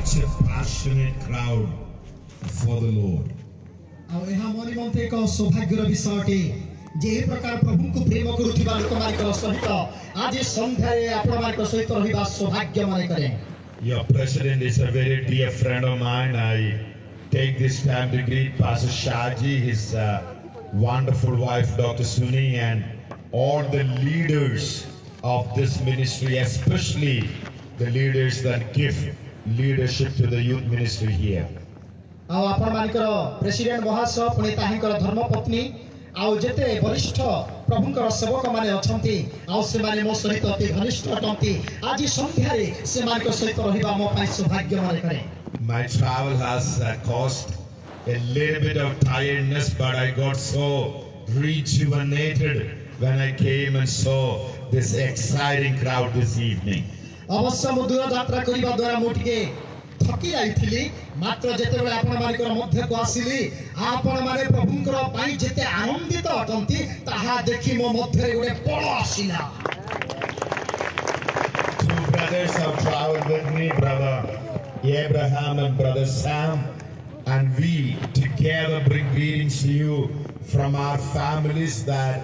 such a passionate crowd for the Lord. ଆଉ ଏହା ମୋ ନିମନ୍ତେ ଏକ ସୌଭାଗ୍ୟର ବିଷୟ ଅଟେ ଯେ ଏହି ପ୍ରକାର ପ୍ରଭୁଙ୍କୁ ପ୍ରେମ କରୁଥିବା ଲୋକମାନଙ୍କ ସହିତ ଆଜି ସନ୍ଧ୍ୟାରେ ଆପଣମାନଙ୍କ ସହିତ ରହିବା ସୌଭାଗ୍ୟ ମନେ କରେ। Your president is a very dear friend of mine. I take this time to greet Pastor Shaji, his wonderful wife Dr. Suni, and all the leaders of this ministry, especially the leaders that give leadership to the youth ministry here. ଆଉ ଆପଣମାନଙ୍କର president ମହାଶୟ ପୁଣି ତାହାଙ୍କର ଧର୍ମପତ୍ନୀ ଆଉ ଯେତେ ବରିଷ୍ଠ ପ୍ରଭୁଙ୍କର ସେବକମାନେ ଅଛନ୍ତି ଆଉ ସେମାନେ ମୋ ସହିତ ଅତି ଘନିଷ୍ଠ ଅଟନ୍ତି ଆଜି ସନ୍ଧ୍ୟାରେ ସେମାନଙ୍କ ସହିତ ରହିବା ମୋ ପାଇଁ ସୌଭାଗ୍ୟ ମନେ କରେ। My travel has caused a little bit of tiredness, but I got so rejuvenated when I came and saw this exciting crowd this evening. ଅବଶ୍ୟ ମୁଁ ଦୂର ଯାତ୍ରା କରିବା ଦ୍ୱାରା ମୁଁ ଟିକେ ଥକି ଯାଇଥିଲି ମାତ୍ର ଯେତେବେଳେ ଆପଣମାନଙ୍କର ମଧ୍ୟକୁ ଆସିଲି ଆପଣମାନେ ପ୍ରଭୁଙ୍କର ପାଇଁ ଯେତେ ଆନନ୍ଦିତ ଅଟନ୍ତି ତାହା ଦେଖି ମୋ ମଧ୍ୟରେ ଗୋଟେ ବଳ ଆସିଲା। Two brothers have traveled with me, brother Abraham and brother Sam, and we together bring greetings to you from our families that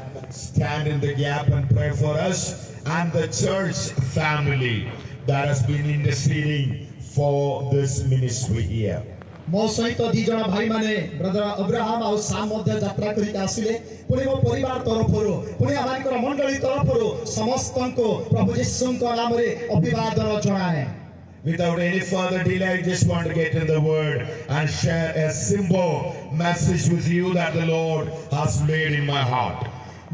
stand in the gap and pray for us, and the church family that has been interceding for this ministry here. ମୋ ସହିତ ଦି ଜଣ ଭାଇମାନେ brother Abraham ଆଉ ସାମ ମଧ୍ୟ ଯାତ୍ରା କରିକି ଆସିଲେ ପୁଣି ମୋ ପରିବାର ତରଫରୁ ପୁଣି ଆମମାନଙ୍କର ମଣ୍ଡଳୀ ତରଫରୁ ସମସ୍ତଙ୍କୁ ପ୍ରଭୁ ଯୀଶୁଙ୍କ ନାମରେ ଅଭିବାଦନ ଜଣାଏ। Without any further delay, I just want to get in the word and share a simple message with you that the Lord has made in my heart.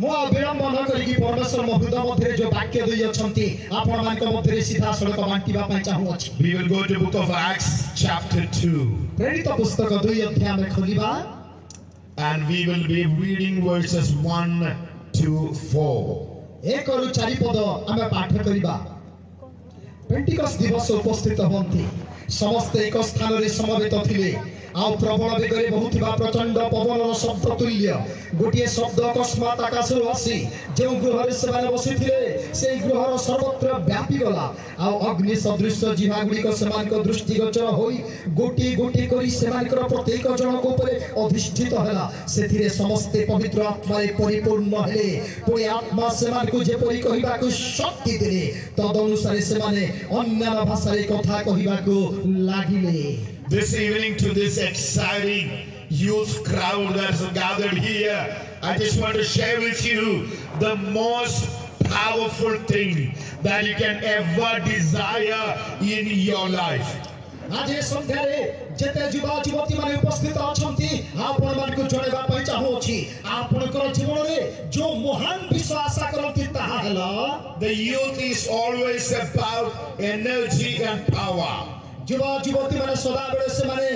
ମୁଁ ଆଉ ବିଳମ୍ବ ନ କରିକି ପରମେଶ୍ୱର ମୋ ହୃଦୟ ମଧ୍ୟରେ ଯୋଉ ବାକ୍ୟ ଦେଇ ଅଛନ୍ତି ଆପଣମାନଙ୍କ ମଧ୍ୟରେ ସିଧାସଳଖ ବାଣ୍ଟିବା ପାଇଁ ଚାହୁଁଅଛି। We will go to book of Acts chapter 2. ପ୍ରେରିତ ପୁସ୍ତକ 2 ଅଧ୍ୟାୟ ଆମେ ଖୋଲିବା and we will be reading verses 1 to 4. 1 ରୁ 4 ପଦ ଆମେ ପାଠ କରିବା। ପେଣ୍ଟିକସ୍ ଦିବସ ଉପସ୍ଥିତ ହୁଅନ୍ତି ସମସ୍ତେ ଏକ ସ୍ଥାନରେ ସମବେତ ଥିଲେ ଆଉ ପ୍ରବଳ ବେଗରେ ବହୁଥିବା ପ୍ରଚଣ୍ଡ ପବନର ଶବ୍ଦ ତୁଲ୍ୟ ଗୋଟିଏ ଶବ୍ଦ ଅକସ୍ମାତ୍ ଆକାଶରୁ ଆସି ଯେଉଁ ଗୃହରେ ସେମାନେ ବସିଥିଲେ ସେହି ଗୃହର ସର୍ବତ୍ର ବ୍ୟାପିଗଲା ଆଉ ଅଗ୍ନି ସଦୃଶ ଜିହ୍ୱାଗୁଡ଼ିକ ସେମାନଙ୍କ ଦୃଷ୍ଟିଗୋଚର ହୋଇ ଗୋଟି ଗୋଟି କରି ସେମାନଙ୍କର ପ୍ରତ୍ୟେକ ଜଣଙ୍କ ଉପରେ ଅଧିଷ୍ଠିତ ହେଲା ସେଥିରେ ସମସ୍ତେ ପବିତ୍ର ଆତ୍ମାରେ ପରିପୂର୍ଣ୍ଣ ହେଲେ ପୁଣି ଆତ୍ମା ସେମାନଙ୍କୁ ଯେପରି କହିବାକୁ ଶକ୍ତି ଦେଲେ ତଦନୁସାରେ ସେମାନେ ଅନ୍ୟାନ୍ୟ ଭାଷାରେ କଥା କହିବାକୁ ଲାଗିଲେ। This evening, to this exciting youth crowd that's gathered here, I just want to share with you the most powerful thing that you can ever desire in your life. ଆଜି ସନ୍ଧ୍ୟାରେ ଯେତେ ଯୁବା ଯୁବତୀ ମାନେ ଉପସ୍ଥିତ ଅଛନ୍ତି ଆପଣମାନଙ୍କୁ ଜଣାଇବା ପାଇଁ ଚାହୁଁଅଛି ଆପଣଙ୍କର ଜୀବନରେ ଯୋଉ ମହାନ ବିଷୟ ଆଶା କରନ୍ତି ତାହା ହେଲା the youth is always about energy and power. ଯୁବା ଯୁବତୀ ମାନେ ସଦାବେଳେ ସେମାନେ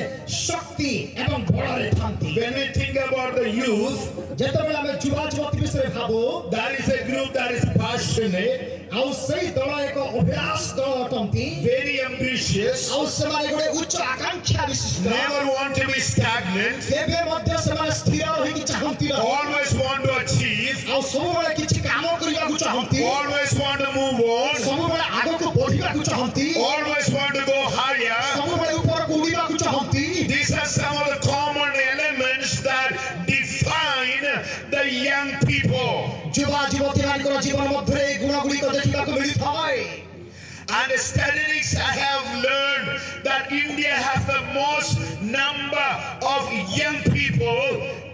ଶକ୍ତି ଏବଂ ବଳରେ ଥାନ୍ତି। When we think about the youth, ଯେତେବେଳେ ଆମେ ଯୁବା ଯୁବତୀ ବିଷୟରେ ଭାବୁ that is a group that is passionate, ଆଉ ସେଇ ଦଳ ଏକ ଅଭ୍ୟାସ ଦଳ ଅଟନ୍ତି very ambitious, ଆଉ ସେମାନେ ଗୋଟେ ଉଚ୍ଚ ଆକାଂକ୍ଷା ବିଶିଷ୍ଟ never want to be stagnant, କେବେ ମଧ୍ୟ ସେମାନେ ସ୍ଥିର ରହିକି ଚାହାନ୍ତି ନାହିଁ always want to achieve, ଆଉ ସବୁବେଳେ କିଛି କାମ କରିବାକୁ ଚାହାନ୍ତି always want to move on, ସବୁବେଳେ ଆଗକୁ ବଢିବାକୁ ଚାହାନ୍ତି always want to go higher. ସବୁବେଳେ ଉପରକୁ ଉଡ଼ିବାକୁ ଚାହାନ୍ତି। These are some of the common elements that define the young people. ଯୁବା ଯୁବତୀମାନଙ୍କର ଜୀବନ ମଧ୍ୟରେ ଏହି ଗୁଣଗୁଡ଼ିକ ଦେଖିବାକୁ ମିଳିଥାଏ। And statistics I have learned that India has the most number of young people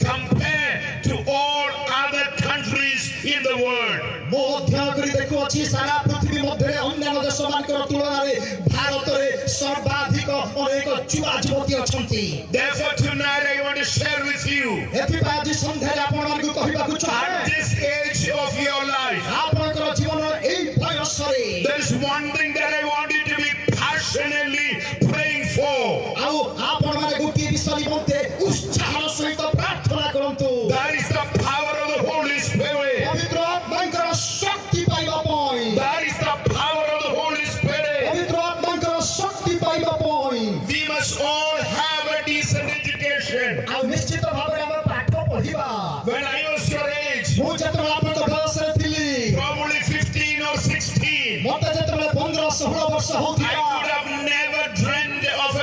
compared to all other countries in the world. ମୁଁ ଅଧ୍ୟୟନ କରି ଦେଖୁଅଛି ସାରା ପୃଥିବୀ ମଧ୍ୟରେ ଅନ୍ୟାନ୍ୟ ଦେଶମାନଙ୍କର ତୁଳନାରେ ଭାରତରେ ସର୍ବାଧିକ ଅନେକ ଯୁବା ଯୁବତୀ ଅଛନ୍ତି। Therefore tonight I want to share with you, ଏଥିପାଇଁ ଆଜି ସନ୍ଧ୍ୟାରେ ଆପଣମାନଙ୍କୁ କହିବାକୁ at ଚାହେଁ this age of your life, ଆପଣଙ୍କର ଜୀବନର ଏହି ବୟସରେ there is one thing that I want you to be passionately praying for. ଆଉ ଆପଣମାନେ ଗୋଟିଏ ବିଷୟ ନିମନ୍ତେ ଉତ୍ସାହର ସହିତ ପ୍ରାର୍ଥନା କରନ୍ତୁ। That is the power of the Holy Spirit. ପବିତ୍ର ଆତ୍ମାଙ୍କର ଶକ୍ତି ପାଇବା ପାଇଁ That is the power of the Holy Spirit. ପବିତ୍ର ଆତ୍ମାଙ୍କର ଶକ୍ତି ପାଇବା ପାଇଁ We must all have a decent education. ଆଉ ନିଶ୍ଚିତ ଭାବରେ ଆମେ ପାଠ ପଢିବା। When I was your age, ମୁଁ ଯେତେବେଳେ ଆପଣଙ୍କ ବୟସରେ ଥିଲି probably 15 or 16, ମତେ ଯେତେବେଳେ 15-16 ବର୍ଷ I ହଉଥିଲା could have never dreamed of a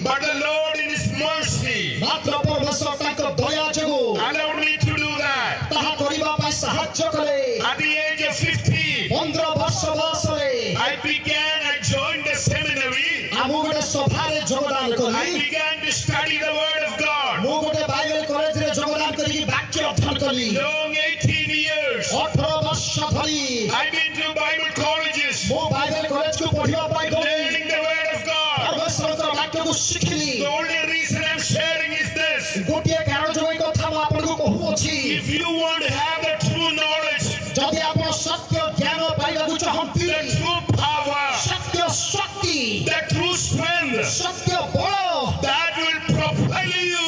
But the Lord in His mercy ମାତ୍ର ପରମେଶ୍ୱର ତାଙ୍କ ଦୟା ଯୋଗୁଁ allowed me to do that. ତାହା କରିବା ପାଇଁ ସାହାଯ୍ୟ କଲେ। At the age of 15, 15 ବର୍ଷ ବୟସରେ I joined the seminary. ମୁଁ ଗୋଟେ ସଭାରେ ଯୋଗଦାନ I କଲି। began to study the Word of God. ମୁଁ ଗୋଟେ ବାଇବେଲ କଲେଜରେ ଯୋଗଦାନ କରିକି ବାକ୍ୟ ଅଧ୍ୟୟନ କଲି। Long 18 years. 18 ବର୍ଷ ଧରି I've been to Bible colleges, ମୁଁ ବାଇବେଲ କଲେଜକୁ ପଢିବା ପାଇଁ ଗଲି। learning the Word of God. ପରମେଶ୍ୱରଙ୍କର ବାକ୍ୟକୁ ଶିଖିଲି। The only reason I'm sharing is this. ଗୋଟିଏ କାରଣ ଯୋଗୁଁ ଏ କଥା ମୁଁ ଆପଣଙ୍କୁ କହୁଅଛି। If you want to have the true knowledge, ଯଦି ଆପଣ ସତ୍ୟ ଜ୍ଞାନ ପାଇବାକୁ ଚାହାନ୍ତି, the true power, Satya Shakti, the true strength, Satya Bal, that will propel you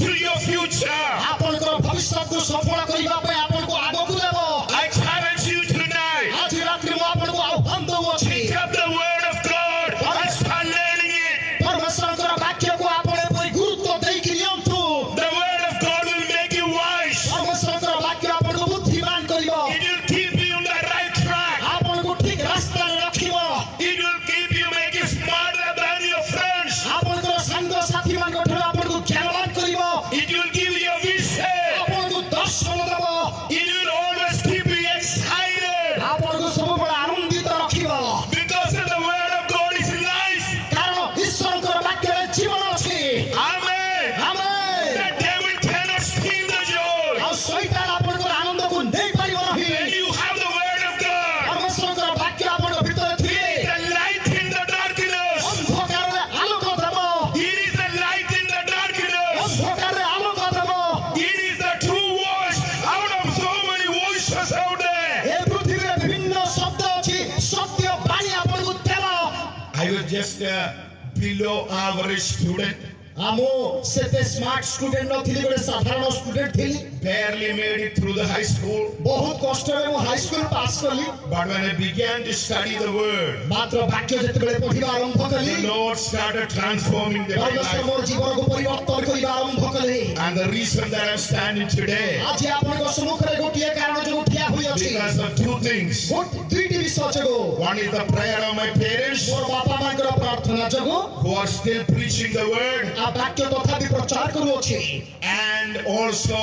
to your future. ଆପଣଙ୍କର ଭବିଷ୍ୟତକୁ ସଫଳ କରିବା ପାଇଁ ଆପଣଙ୍କୁ ଆଗକୁ ନେବ। I challenge you tonight. ଆଜି ରାତିରେ ମୁଁ ଆପଣଙ୍କୁ ଆହ୍ୱାନ ଦେଉଅଛି। Pick up the Word of God and start learning it. ପରମେଶ୍ୱରଙ୍କର ବାକ୍ୟକୁ ଆପଣ ଏପରି ଗୁରୁତ୍ୱ ଦେଇକି ନିଅନ୍ତୁ। The Word of God will make you wise. ପରମେଶ୍ୱରଙ୍କର ବାକ୍ୟ ଆପଣଙ୍କୁ ବୁଦ୍ଧିମାନ କରିବ। It will keep you on the right track. ଆପଣଙ୍କୁ ଠିକ ରାସ୍ତାରେ ରଖିବ। It will keep you, make you smarter than your friends. ଆପଣଙ୍କର ସାଙ୍ଗସାଥୀମାନଙ୍କ ଠାରୁ ଆପଣଙ୍କୁ ଜ୍ଞାନବାନ କରିବ। It will give you a vision. ଆପଣଙ୍କୁ ଦର୍ଶନ ଦେବ। It will always keep you excited. ଆପଣଙ୍କୁ ସବୁବେଳେ ଆନନ୍ଦିତ ରଖିବ। Because of the Word of God is life. କାରଣ ଈଶ୍ୱରଙ୍କର ବାକ୍ୟରେ ଜୀବନ ଅଛି। Amen. Amen. The devil cannot steal the joy. ଆଉ ଶୈତାନ ଆପଣଙ୍କର ଆନନ୍ଦକୁ ନେଇପାରିବ ନାହିଁ। When you have the Word of God, ପରମେଶ୍ୱରଙ୍କର ବାକ୍ୟ ଆପଣଙ୍କ ଭିତରେ ଥିଲେ the light in the darkness. ଅନ୍ଧକାରରେ ଆଲୋକ ଦେବ। It is the light in the darkness. ଅନ୍ଧକାରରେ ଆଲୋକ ଦେବ। It is the true voice out of so many voices out there. ଏ ପୃଥିବୀରେ ବିଭିନ୍ନ ଶବ୍ଦ ଅଛି। ସତ୍ୟ ବାଣୀ ଆପଣଙ୍କୁ ଦେବ। I was just a below average student. ମୁଁ ସେତେ smart student ନଥିଲି, ଗୋଟେ ସାଧାରଣ ଷ୍ଟୁଡେଣ୍ଟ ଥିଲି। Barely made it through the high school. ବହୁତ କଷ୍ଟରେ ମୁଁ ହାଇସ୍କୁଲ ପାସ୍ କଲି। But when I began to study the Word, ମାତ୍ର ବାକ୍ୟ ଯେତେବେଳେ ପଢିବା ଆରମ୍ଭ କଲି, the Lord started transforming my ପରମେଶ୍ୱର life. ମୋର ଜୀବନକୁ ପରିବର୍ତ୍ତନ କରିବା ଆରମ୍ଭ କଲେ। And the reason that I'm standing today, ଆଜି ଆପଣଙ୍କ ସମ୍ମୁଖରେ ଗୋଟିଏ କାରଣ ଯୋଗୁଁ ଠିଆ ହୋଇଅଛି। because of two things. ଦୁଇଟି ବିଷୟ ଯୋଗୁଁ। One is the prayer of my parents, ମୋର ବାପା ମାଙ୍କର ପ୍ରାର୍ଥନା ଯୋଗୁଁ who are still preaching the Word, ବାକ୍ୟ ତଥାପି ପ୍ରଚାର କରୁଅଛି। and also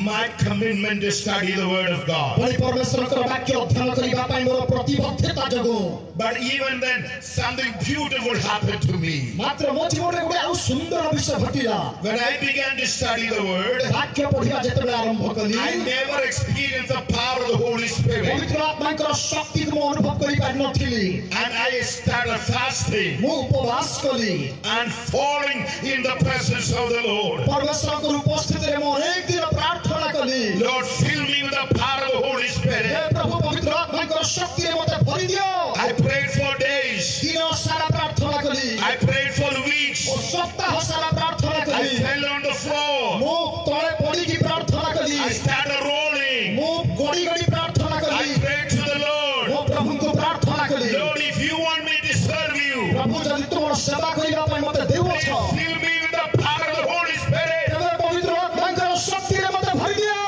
my commitment to study the Word of God. ପୁଣି ପରମେଶ୍ୱରଙ୍କର ବାକ୍ୟ ଅଧ୍ୟୟନ କରିବା ପାଇଁ ମୋର ପ୍ରତିବଦ୍ଧତା ଯୋଗୁଁ। But even then, something beautiful happened to me. ମାତ୍ର ମୋ ଜୀବନରେ ଗୋଟେ ଆଉ ସୁନ୍ଦର ବିଷୟ ଘଟିଲା। When I began to study the Word, ବାକ୍ୟ ପଢିବା ଯେତେବେଳେ ଆରମ୍ଭ କଲି, I never experienced the power of the Holy Spirit. ପବିତ୍ର ଆତ୍ମାଙ୍କର ଶକ୍ତିକୁ ମୁଁ ଅନୁଭବ କରିପାରିନଥିଲି। And I started fasting ମୁଁ ଉପବାସ କଲି। and falling in the presence of the Lord. ପରମେଶ୍ୱରଙ୍କର ଉପସ୍ଥିତିରେ ମୁଁ ଅନେକ ଦିନ ପ୍ରାର୍ଥନା କଲି। Lord, fill me with the power of the Holy Hai Spirit. ପ୍ରଭୁ, ପବିତ୍ର ଆତ୍ମାଙ୍କର ଶକ୍ତିରେ ମୋତେ ଭରି ଦିଅ। I prayed for days. ଦିନ ସାରା ପ୍ରାର୍ଥନା କଲି। I prayed for weeks. ଓ ସପ୍ତାହ ସାରା ପ୍ରାର୍ଥନା I କଲି। fell on the floor. ମୁଁ ତଳେ ପଡ଼ିକି ପ୍ରାର୍ଥନା କଲି। I started rolling. ମୁଁ ଗଡ଼ି ଗଡ଼ି ପ୍ରାର୍ଥନା I କଲି। prayed to the Lord. ମୋ ପ୍ରଭୁଙ୍କୁ ପ୍ରାର୍ଥନା କଲି। Lord, if you want me to serve you, ପ୍ରଭୁ ଯଦି ତୁମର ସେବା କରିବା ପାଇଁ ମୋତେ ଦେଉଅଛ, fill me with the power of the Holy Spirit. ତେବେ ପବିତ୍ର ଆତ୍ମାଙ୍କର ଶକ୍ତିରେ ମୋତେ ଭରି ଦିଅ।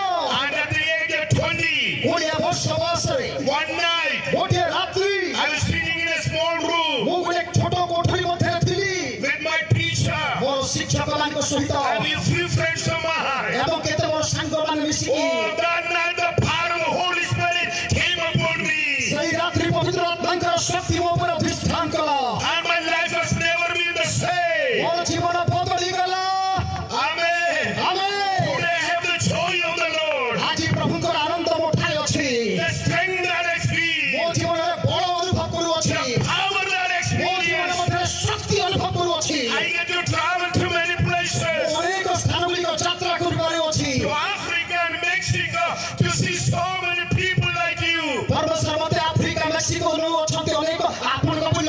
And at the age of 20, 20 ବର୍ଷ ବୟସରେ one night, ଗୋଟିଏ ରାତ୍ରି I was sitting in a small room ମୁଁ ଗୋଟେ ଛୋଟ କୋଠରୀ ମଧ୍ୟରେ ଥିଲି। with my teacher ମୋର ଶିକ୍ଷକମାନଙ୍କ ସହିତ and a few friends of mine. ଏବଂ କେତେ ମୋର ସାଙ୍ଗମାନେ ମିଶିକି Oh, that night the power of the Holy Spirit came upon me. ସେଇ ରାତ୍ରି ପବିତ୍ର ଆତ୍ମାଙ୍କର ଶକ୍ତି ମୋ ଉପରେ ଅଧିଷ୍ଠାନ କଲା। And my life has never been the same. ମୋର ଜୀବନ ବଦଳିଗଲା। Amen. Amen. Today I have the joy of the Lord. ଆଜି ପ୍ରଭୁଙ୍କର ଆନନ୍ଦ ମୋ ଠାରେ ଅଛି। The strength that I ମୋ feel. ଜୀବନରେ ବଳ ଅନୁଭବ କରୁଅଛି। The power that I ମୋ ଜୀବନ experience. ମଧ୍ୟରେ ଶକ୍ତି ଅନୁଭବ କରୁଅଛି। I get to travel to many places. ମୁଁ ଅନେକ ସ୍ଥାନଗୁଡ଼ିକ ଯାତ୍ରା କରିପାରୁଅଛି। To Africa and Mexico to see so many people like you. ପରମେଶ୍ୱର ମୋତେ ଆଫ୍ରିକା ମେକ୍ସିକୋ ଅଛନ୍ତି ଅନେକ ଆପଣଙ୍କ ଭଳି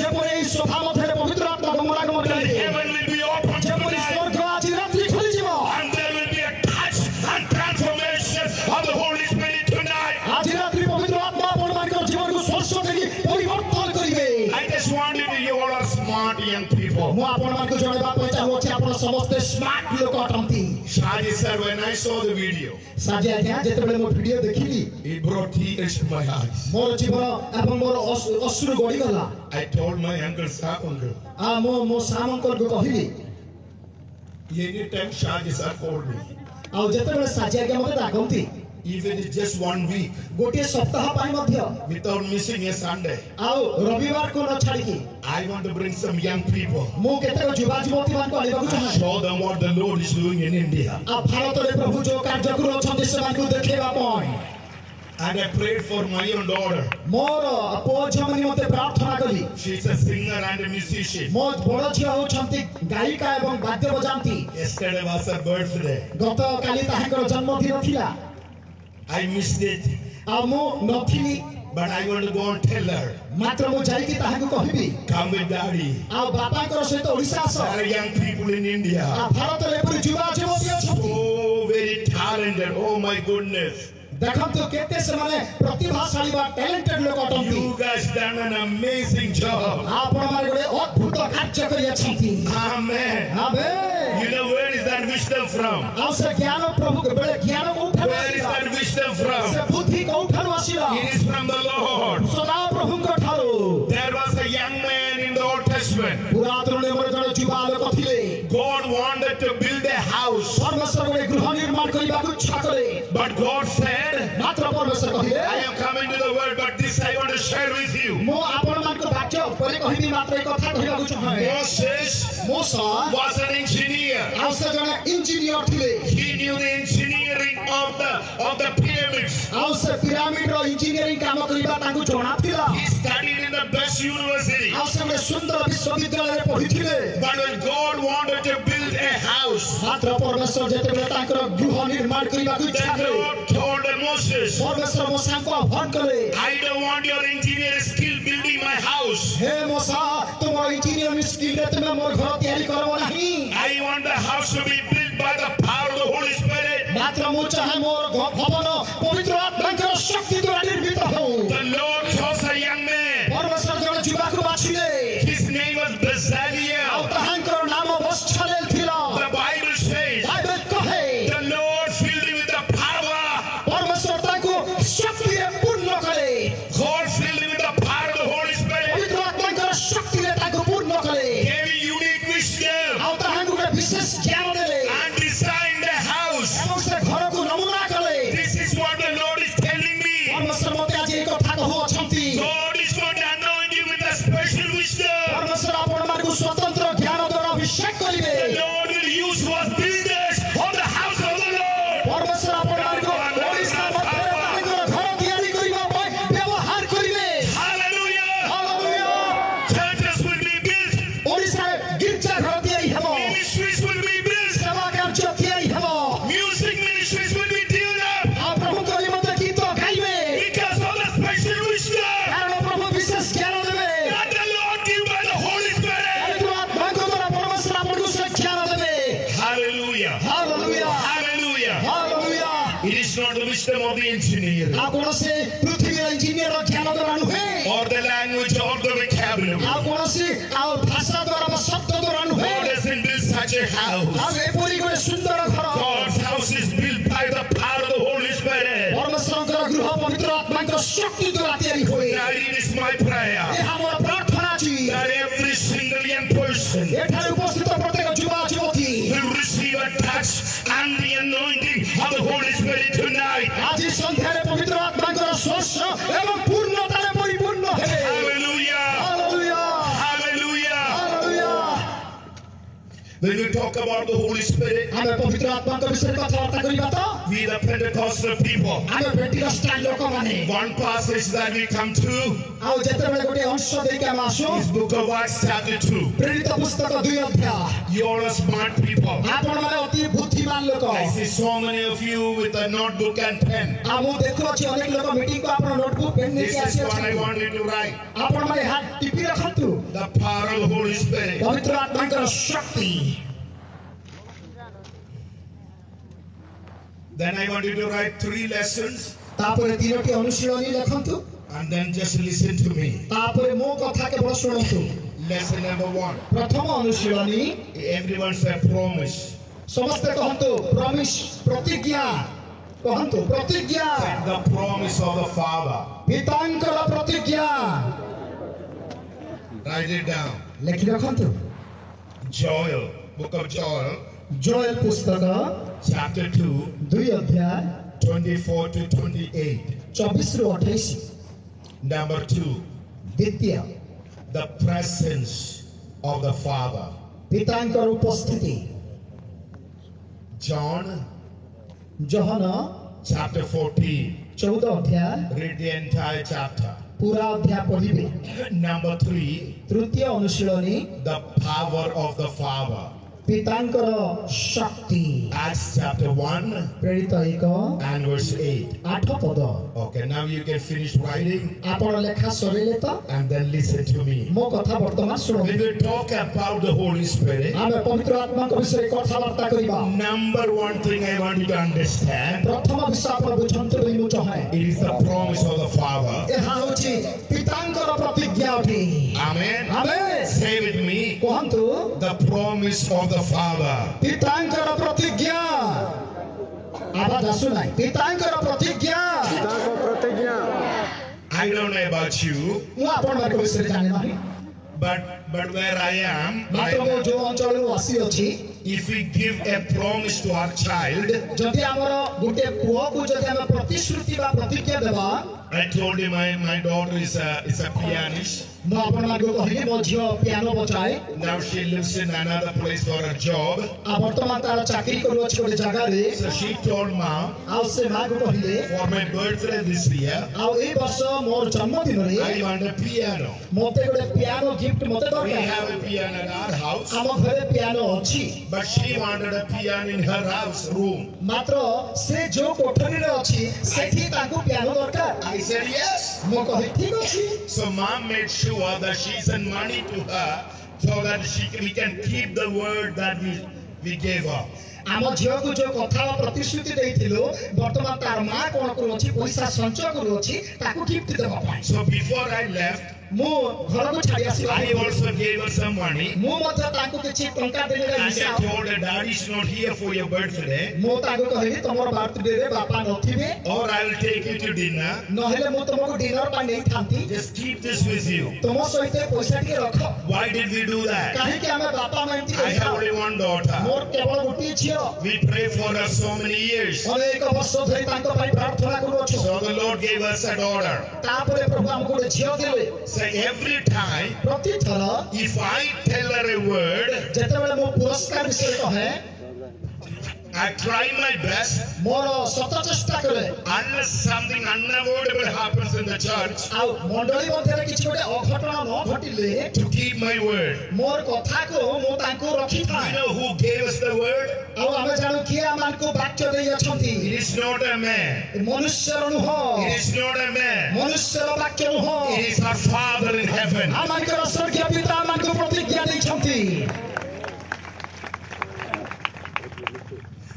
ଯେପରି ଏହି ସଭା ମଧ୍ୟରେ ପବିତ୍ର ଆତ୍ମା ଗମନାଗମନ that କରିବେ heaven will be open ଯେପରି tonight, ସ୍ୱର୍ଗ ଆଜି ରାତ୍ରି ଖୋଲିଯିବ and there will be a touch and transformation of the Holy Spirit tonight. ଆଜି ରାତ୍ରି ପବିତ୍ର ଆତ୍ମା ଆପଣମାନଙ୍କ ଜୀବନକୁ ସ୍ପର୍ଶ କରି ପରିବର୍ତ୍ତନ କରିବେ I just want you to, you all are smart young people. ମୁଁ ଆପଣମାନଙ୍କୁ ଜଣାଇବା ପାଇଁ ଚାହୁଁଅଛି ଆପଣ ସମସ୍ତେ ସ୍ମାର୍ଟ ଲୋକ ଅଟନ୍ତି Shaji sir, when I saw the video, ସାଜି ଆଜ୍ଞା ଯେତେବେଳେ ମୋ ଭିଡିଓ ଦେଖିଲି it brought tears to my eyes. ମୋର ଜୀବନ ଏବଂ ମୋର ଅଶ୍ରୁ ଗଡ଼ିଗଲା I told my uncle Sam uncle, ମୋ ସାମ୍ ଅଙ୍କଲଙ୍କୁ କହିଲି anytime Shaji sir called me, ଆଉ ଯେତେବେଳେ ସାଜି ଆଜ୍ଞା ମୋତେ ଡାକନ୍ତି even it's just 1 week, ଗୋଟିଏ ସପ୍ତାହ ପାଇଁ ମଧ୍ୟ without missing a Sunday, ଆଉ ରବିବାରକୁ ନ ଛାଡ଼ିକି I want to bring some young people, ମୁଁ କେତେକ ଯୁବା ଯୁବତୀମାନଙ୍କୁ ଆଣିବାକୁ ଚାହେଁ show them what the Lord is doing in India. ଆଉ ଭାରତରେ ପ୍ରଭୁ ଯୋଉ କାର୍ଯ୍ୟ କରୁଅଛନ୍ତି ସେମାନଙ୍କୁ ଦେଖେଇବା ପାଇଁ And I prayed for my own daughter. ମୋର ପୁଅ ଝିଅ ନିମନ୍ତେ ପ୍ରାର୍ଥନା କଲି She's a singer and a musician. ମୋ ବଡ଼ ଝିଅ ହେଉଛନ୍ତି ଗାୟିକା ଏବଂ ବାଦ୍ୟ ବଜାନ୍ତି Yesterday was her birthday. ଗତକାଲି ତାହାଙ୍କର ଜନ୍ମଦିନ ଥିଲା I missed it, ଆଉ ମୁଁ ନଥିଲି but I want to go and tell her, ମାତ୍ର ମୁଁ ଯାଇକି ତାହାଙ୍କୁ କହିବି come with daddy. ଆଉ ବାପାଙ୍କର ସହିତ ଓଡ଼ିଶା ଆସ There are young people in India, ଆଉ ଭାରତରେ ଏପରି ଯୁବା ଯୁବତୀ ଅଛନ୍ତି so very talented. Oh my goodness. ଦେଖନ୍ତୁ କେତେ ସେମାନେ ପ୍ରତିଭାଶାଳୀ ବା ଟ୍ୟାଲେଣ୍ଟେଡ୍ ଲୋକ ଅଟନ୍ତି You guys done an amazing job. ଆପଣମାନେ ଗୋଟେ ଅଦ୍ଭୁତ କାର୍ଯ୍ୟ କରିଅଛନ୍ତି Amen. You know where is that wisdom from? ଆଉ ସେ ଜ୍ଞାନ ପ୍ରଭୁ ବେଳେ ଜ୍ଞାନ କୋଉଠାରୁ Where is ଆସିଲା that wisdom ସେ from? ବୁଦ୍ଧି କୋଉଠାରୁ ଆସିଲା It is from the Lord. ସଦା ପ୍ରଭୁଙ୍କ ଠାରୁ There was a young man in the Old Testament. ପୁରାତନ ନିୟମରେ ଜଣେ ଯୁବା ଲୋକ ଥିଲେ God wanted to build a house, ପରମେଶ୍ୱର ଗୋଟେ ଗୃହ ନିର୍ମାଣ କରିବାକୁ ଇଚ୍ଛା କଲେ but God said, ମାତ୍ର ପରମେଶ୍ୱର କହିଲେ I am coming to the world, but this I want to share with you. ମୁଁ ଆପଣମାନଙ୍କ ବାକ୍ୟ ଉପରେ କହିବି ମାତ୍ର ଏ କଥା କହିବାକୁ ଚାହେଁ Moses ମୋଶା was an engineer. ଆଉ ସେ ଜଣେ ଇଞ୍ଜିନିୟର ଥିଲେ He knew the engineering of the pyramids. ଆଉ ସେ ପିରାମିଡର ଇଞ୍ଜିନିୟରିଂ କାମ କରିବା ତାଙ୍କୁ ଜଣା ଥିଲା He studied in the best university. ଆଉ ସେ ଗୋଟେ ସୁନ୍ଦର ବିଶ୍ୱବିଦ୍ୟାଳୟରେ ପଢିଥିଲେ But when God wanted to build a house, ମାତ୍ର ପରମେଶ୍ୱର ଯେତେବେଳେ ତାଙ୍କର ଗୃହ ନିର୍ମାଣ କରିବାକୁ the ଇଚ୍ଛା କଲେ Lord told Moses, ପରମେଶ୍ୱର ମୋଶାଙ୍କୁ ଆହ୍ୱାନ କଲେ I don't want your engineer skill building my house. ହେ ମୋଶା ତୁମର ଇଞ୍ଜିନିୟରିଂ ସ୍କିଲରେ ତୁମେ ମୋର ଘର ତିଆରି କରିବ ନାହିଁ I want the house to be built by the power of the Holy Spirit. ମାତ୍ର ମୁଁ ଚାହେଁ ମୋର ଭବନ ପବିତ୍ର ଆତ୍ମାଙ୍କର ଶକ୍ତି ଦ୍ୱାରା ନିର୍ମିତ ହେଉ The Lord chose a young man. ପରମେଶ୍ୱର ଜଣେ ଯୁବାକୁ ବାଛିଲେ His name was Bezalel. ଆଉ ତାହାଙ୍କର ନାମ ବତ୍ସଲେଲ ଥିଲା The Bible says ବାଇବେଲ କହେ the Lord filled him with the power. ପରମେଶ୍ୱର ତାଙ୍କୁ ଶକ୍ତିରେ ପୂର୍ଣ୍ଣ କଲେ God filled him with the power of the Holy Spirit. ପବିତ୍ର ଆତ୍ମାଙ୍କର ଶକ୍ତିରେ ତାଙ୍କୁ ପୂର୍ଣ୍ଣ କଲେ Gave him unique wisdom ଆଉ ତାହାଙ୍କୁ ଗୋଟେ ବିଶେଷ ଜ୍ଞାନ ଦେଲେ and designed the house. ଏବଂ ସେ ଘରକୁ ନମୁନା କଲେ This is what the Lord is telling me. ପରମେଶ୍ୱର ମୋତେ ଆଜି ଏ କଥା କହୁଅଛନ୍ତି God is going to anoint you with a special wisdom. ପରମେଶ୍ୱର ଆପଣମାନଙ୍କୁ ସ୍ୱତନ୍ତ୍ର ଜ୍ଞାନ ଦ୍ୱାରା ଅଭିଷେକ କରିବେ The Lord will use you as builders of the house of the Lord. ପରମେଶ୍ୱର ଆପଣମାନଙ୍କୁ ଓଡ଼ିଶା ମଧ୍ୟରେ ତାହାଙ୍କର ଘର ତିଆରି କରିବା ପାଇଁ ବ୍ୟବହାର କରିବେ Hallelujah. Hallelujah Churches will be built. ଓଡ଼ିଶାରେ ଗିର୍ଜା ଘର ତିଆରି ହେବ Ministries will be built. ସେବା କାର୍ଯ୍ୟ ତିଆରି ହେବ Music ministries will be built up ଆଉ ପ୍ରଭୁଙ୍କ ନିମନ୍ତେ ଗୀତ ଗାଇବେ because of the special wisdom କାରଣ ପ୍ରଭୁ ବିଶେଷ ଜ୍ଞାନ ଦେବେ that the Lord give by the Holy Spirit. ପବିତ୍ର ଆତ୍ମାଙ୍କ ଦ୍ୱାରା ପରମେଶ୍ୱର ଆପଣଙ୍କୁ ସେ ଜ୍ଞାନ ଦେବେ Hallelujah. Hallelujah Hallelujah. Hallelujah It is not the wisdom of the engineer ଆଉ କୌଣସି ପୃଥିବୀର ଇଞ୍ଜିନିୟର ଜ୍ଞାନ ଦ୍ୱାରା ନୁହେଁ or the language or the vocabulary. ଆଉ କୌଣସି ଆଉ ଭାଷା ଦ୍ୱାରା ବା ଶବ୍ଦ ଦ୍ୱାରା ନୁହେଁ God doesn't build such a house. ଆଉ ଏପରି ଗୋଟେ ସୁନ୍ଦର ଘର God's house is built by the power of the Holy Spirit. ପରମେଶ୍ୱରଙ୍କର ଗୃହ ପବିତ୍ର ଆତ୍ମାଙ୍କର ଶକ୍ତି ଦ୍ୱାରା ତିଆରି ହୁଏ Now it is my prayer ଏହା ମୋର ପ୍ରାର୍ଥନା ଅଛି that every single young person ଏଠାରେ ଉପସ୍ଥିତ ପ୍ରତ୍ୟେକ ଯୁବା ଯୁବତୀ will receive a touch and the anointing of the Holy Spirit tonight. ଆଜି ସନ୍ଧ୍ୟାରେ ପବିତ୍ର ଆତ୍ମାଙ୍କର ସ୍ପର୍ଶ ଏବଂ ପୂର୍ଣ୍ଣତାରେ ପରିପୂର୍ଣ୍ଣ ହେବେ Hallelujah. Hallelujah Hallelujah. Hallelujah When we talk about the Holy Spirit, ଆମେ ପବିତ୍ର ଆତ୍ମାଙ୍କ ବିଷୟରେ କଥାବାର୍ତ୍ତା କରିବା ତ we the Pentecostal people, ଆମେ ପେଣ୍ଟିକଷ୍ଟାଲ ଲୋକମାନେ one passage that we come to ଆଉ ଯେତେବେଳେ ଗୋଟେ ଅଂଶ ଦେଇକି ଆମେ ଆସୁ is Book of Acts chapter 2. ପ୍ରେରିତ ପୁସ୍ତକ 2 ଅଧ୍ୟାୟ You all are smart people. ଆପଣମାନେ ଅତି ବୁଦ୍ଧିମାନ ଲୋକ I see so many of you with a notebook and pen. ଆଉ ମୁଁ ଦେଖୁଅଛି ଅନେକ ଲୋକ ମିଟିଂକୁ ଆପଣ ନୋଟବୁକ୍ ପେନ୍ This ନେଇକି is what I ଆସିଅଛନ୍ତି want you to write. ଆପଣମାନେ ଏହା ଟିପି ରଖନ୍ତୁ The the power of the Holy Spirit. ପବିତ୍ର ଆତ୍ମାଙ୍କର ଶକ୍ତି। Then I want you to write 3 lessons ତାପରେ 3ଟି ଅନୁଶୀଳନୀ ଲେଖନ୍ତୁ and then just listen to me. ତାପରେ ମୋ କଥା କେବଳ ଶୁଣନ୍ତୁ। Lesson number 1. ପ୍ରଥମ ଅନୁଶୀଳନୀ, Everyone say promise. ସମସ୍ତେ କହନ୍ତୁ ପ୍ରମିସ୍, ପ୍ରତିଜ୍ଞା। କହନ୍ତୁ ପ୍ରତିଜ୍ଞା। The promise of the Father. ପିତାଙ୍କର ପ୍ରତିଜ୍ଞା। Write it down. ଲେଖି ରଖନ୍ତୁ। Joel, book of Joel, Joel ପୁସ୍ତକ chapter 2, 2 ଅଧ୍ୟାୟ 24 to 28. 24 ରୁ 28। Number 2, ଦ୍ୱିତୀୟ, the presence of the Father. ପିତାଙ୍କର ଉପସ୍ଥିତି। John, ଯୋହନ chapter 14. 14 ଅଧ୍ୟାୟ Read the entire chapter. ପୁରା ଅଧ୍ୟାୟ ପଢିବେ। Number 3, ତୃତୀୟ ଅନୁଶୀଳନୀ, the power of the Father. ପିତାଙ୍କର ଶକ୍ତି। Acts chapter 1 ପ୍ରେରିତ 1 and verse 8. 8 ପଦ। Okay, now you can finish writing ଆପଣ ଲେଖା ସରେଇଲେ ତ? and then listen to me. ମୋ କଥା ବର୍ତ୍ତମାନ When ଶୁଣନ୍ତୁ। we talk about the Holy Spirit, ଆମେ ପବିତ୍ର ଆତ୍ମାଙ୍କ ବିଷୟରେ କଥାବାର୍ତ୍ତା କରିବା। number 1 thing I want you to understand, ପ୍ରଥମ ବିଷୟ ଆପଣ ବୁଝନ୍ତୁ ବୋଲି ମୁଁ ଚାହେଁ। it is the promise of the Father. ଏହା ହେଉଛି ପିତାଙ୍କର ପ୍ରତିଜ୍ଞା ଅଟେ। Amen. Amen. Say with me, କୁହନ୍ତୁ the promise of the Father. ପିତାଙ୍କର ପ୍ରତିଜ୍ଞା। ଆବାଜ ଆସୁନାହିଁ। ପିତାଙ୍କର ପ୍ରତିଜ୍ଞା। I don't know about you, ମୁଁ ଆପଣମାନଙ୍କ ବିଷୟରେ ଜାଣେ ନାହିଁ, but where I am, ମାତ୍ର ମୁଁ ଯୋଉ ଅଞ୍ଚଳରୁ ଆସିଅଛି, if we give a promise to our child, ଯଦି ଆମର ଗୋଟେ ପୁଅକୁ ଯଦି ଆମେ ପ୍ରତିଶ୍ରୁତି ବା ପ୍ରତିଜ୍ଞା ଦେବା, I told him my daughter is a pianist. ମୁଁ ଆପଣମାନଙ୍କୁ କହିଲି ମୋ ଝିଅ piano ବଜାଏ। Now she lives in another place for a job. ଆଉ ବର୍ତ୍ତମାନ ତାର ଚାକିରି କରୁଅଛି ଗୋଟେ ଜାଗାରେ। So she told mom, ଆଉ ସେ ମାକୁ କହିଲେ, for my birthday this year, ଆଉ ଏଇ ବର୍ଷ ମୋର ଜନ୍ମଦିନରେ I want a piano. ମତେ ଗୋଟେ ପିଆନୋ ଗିଫ୍ଟ ମତେ We ଦରକାର। have a piano in our house, ଆମ ଘରେ ପିଆନୋ ଅଛି, but she wanted a piano in her house room. ମାତ୍ର ସେ ଯୋଉ କୋଠରୀରେ ଅଛି ସେଠି ତାଙ୍କୁ ପିଆନୋ ଦରକାର। I said yes. ମୁଁ କହିଲି ଠିକ ଅଛି। So mom made sure that she sent money to her so that we can keep the word that we gave her. ଆମ ଝିଅକୁ ଯୋଉ କଥା ବା ପ୍ରତିଶ୍ରୁତି ଦେଇଥିଲୁ, ବର୍ତ୍ତମାନ ତାର ମା କଣ କରୁଅଛି, ପଇସା ସଞ୍ଚୟ କରୁଅଛି ତାକୁ ଗିଫ୍ଟ ଦେବା ପାଇଁ। So before I left, ମୁଁ ଘରକୁ ଛାଡି ଆସିବା I also gave her some money. ମୁଁ ମଧ୍ୟ ତାଙ୍କୁ କିଛି ଟଙ୍କା ଦେଲି। And I told her, Daddy is not here for your birthday, ମୁଁ ତାଙ୍କୁ କହିଲି ତମର ବାର୍ଥଡେରେ ବାପା ନଥିବେ, or I will take you to dinner. ନହେଲେ ମୁଁ ତମକୁ ଡିନର ପାଇଁ ନେଇଥାନ୍ତି। Just keep this with you. ତୁମ ସହିତ ପଇସା ଟିକେ ରଖ। Why did we do that? କାହିଁକି ଆମେ ବାପା ମା ଏମିତି I have କରିଥାଉ? only one daughter. ମୋର କେବଳ ଗୋଟିଏ ଝିଅ। We prayed for her so many years. ଅନେକ ବର୍ଷ ଧରି ତାଙ୍କ ପାଇଁ ପ୍ରାର୍ଥନା କରୁଅଛୁ। So the Lord gave us a daughter. ତାପରେ ପ୍ରଭୁ ଆମକୁ ଗୋଟେ ଝିଅ ଦେଲେ। So every time, ପ୍ରତିଥର if I tell her a word, ଯେତେବେଳେ ମୁଁ ପୁରସ୍କାର ବିଷୟରେ କହେ, I try my best, ମୋର ଶତ ଚେଷ୍ଟା କରେ, unless something unavoidable happens in the church, ଆଉ ମଣ୍ଡଳୀ ମଧ୍ୟରେ କିଛି ଗୋଟେ ଅଘଟଣ ନ ଘଟିଲେ to keep my word. ମୋର କଥାକୁ ମୁଁ ତାଙ୍କୁ You ରଖିଥାଏ। know who gave us the word? ଆଉ ଆମେ ଜାଣୁ କିଏ ଆମମାନଙ୍କୁ ବାକ୍ୟ ଦେଇଅଛନ୍ତି। It is not a man. ମନୁଷ୍ୟର ନୁହଁ, It is not a man. ମନୁଷ୍ୟର ବାକ୍ୟ ନୁହଁ, It is our Father in heaven. ଆମଙ୍କର ସ୍ୱର୍ଗୀୟ ପିତା ଆମମାନଙ୍କୁ ପ୍ରତିଜ୍ଞା ଦେଇଛନ୍ତି।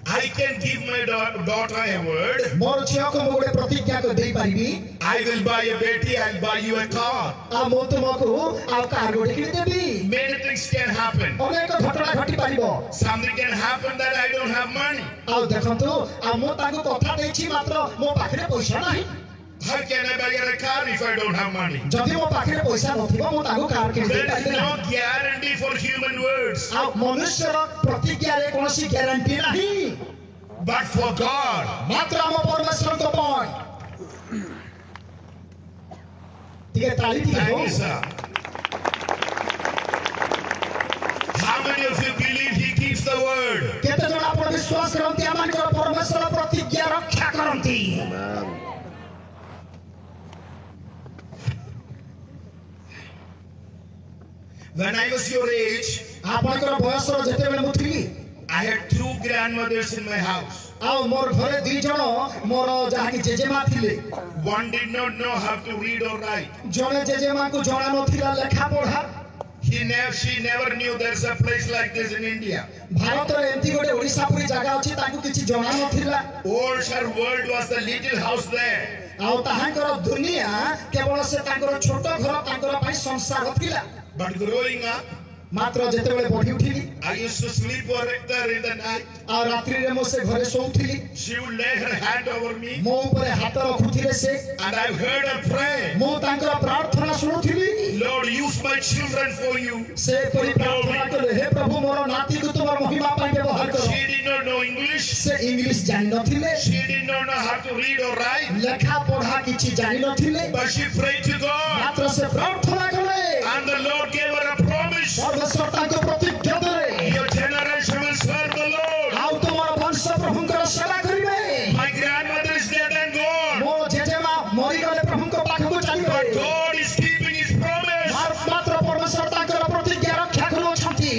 I can give my daughter a word. ମୋର ଝିଅକୁ ମୁଁ ଗୋଟେ ପ୍ରତିଜ୍ଞା ଦେଇପାରିବି, I will buy a Betty, I'll buy you a car. ଆଉ ମୁଁ ତୁମକୁ ଆଉ କାର ଗୋଟେ କିଣିଦେବି। Many things can happen. ଅନେକ ଘଟଣା ଘଟିପାରିବ। Something can happen that I don't have money. ଆଉ ଦେଖନ୍ତୁ, ଆଉ ମୁଁ ତାଙ୍କୁ କଥା ଦେଇଛି, ମାତ୍ର ମୋ ପାଖରେ ପଇସା ନାହିଁ। How can I buy her a car if I don't have money? ଯଦି ମୋ ପାଖରେ ପଇସା ନଥିବ ମୁଁ ତାଙ୍କୁ କାର କିଣି There is ଦେଇପାରିବି no ନାହିଁ। guarantee for human words. ଆଉ ମନୁଷ୍ୟର ପ୍ରତିଜ୍ଞାରେ କୌଣସି ଗ୍ୟାରେଣ୍ଟି ନାହିଁ, But for God, ମାତ୍ର ଆମ ପରମେଶ୍ୱରଙ୍କ ପାଇଁ। ଟିକେ ତାଳି ଟିକେ thank ହଉ। you, sir. How many of you believe He keeps the word? କେତେ ଜଣ ଆପଣ ବିଶ୍ୱାସ କରନ୍ତି ଆମମାନଙ୍କର ପରମେଶ୍ୱର ପ୍ରତିଜ୍ଞା ରକ୍ଷା କରନ୍ତି? When I was your age, ଆପଣଙ୍କର ବୟସର ଯେତେବେଳେ ମୁଁ ଥିଲି, I had 2 grandmothers in my house. ଆଉ ମୋର ଘରେ 2 ଜଣ ମୋର ଯାହାକି ଜେଜେମା ଥିଲେ। One did not know how to read or write. ଜଣେ ଜେଜେମାଙ୍କୁ ଜଣା ନଥିଲା ଲେଖା ପଢା, she never knew there's a place like this in India. ଭାରତରେ ଏମିତି ଗୋଟେ ଓଡ଼ିଶା ପରି ଜାଗା ଅଛି ତାଙ୍କୁ କିଛି ଜଣା ନଥିଲା। All her world was the little house there. ଆଉ ତାହାଙ୍କର ଦୁନିଆ କେବଳ ସେ ତାଙ୍କର ଛୋଟ ଘର ତାଙ୍କର ପାଇଁ ସଂସାର ଥିଲା। But growing up, ମାତ୍ର ଯେତେବେଳେ ବଢି ଉଠିଲି I used to sleep over there in the night. ଆଉ ରାତ୍ରିରେ ମୁଁ ସେ ଘରେ ଶୋଉଥିଲି। She would lay her hand over me, ମୋ ଉପରେ ହାତ ରଖୁଥିଲେ ସେ। and I heard her pray. ମୁଁ ତାଙ୍କର ପ୍ରାର୍ଥନା ଶୁଣୁଥିଲି। Lord, use my children for you. ସେ ପରି ପ୍ରାର୍ଥନା କଲେ, ହେ ପ୍ରଭୁ ମୋର ନାତିକୁ ତୁମର ମହିମା ପାଇଁ ବ୍ୟବହାର କର। She did not know English. ସେ ଇଂଲିଶ ଜାଣିନଥିଲେ, She did not know how to read or write. ଲେଖା ପଢା କିଛି ଜାଣିନଥିଲେ, But she prayed to God. ମାତ୍ର ସେ ପ୍ରାର୍ଥନା କଲେ। And the Lord gave her a promise. ପରମେଶ୍ୱର ତାଙ୍କୁ ପ୍ରତିଜ୍ଞା ଦେଲେ, Your generation will serve the Lord. ଆଉ ତୁମର ବଂଶ ପ୍ରଭୁଙ୍କର ସେବା କରିବେ। My grandmother is dead and gone. ମୋ ଜେଜେମା ମରିଗଲେ ପ୍ରଭୁଙ୍କ ପାଖକୁ ଚାଲିବେ। But God is keeping His promise. ମାତ୍ର ପରମେଶ୍ୱର ତାଙ୍କର ପ୍ରତିଜ୍ଞା ରକ୍ଷା କରୁଅଛନ୍ତି।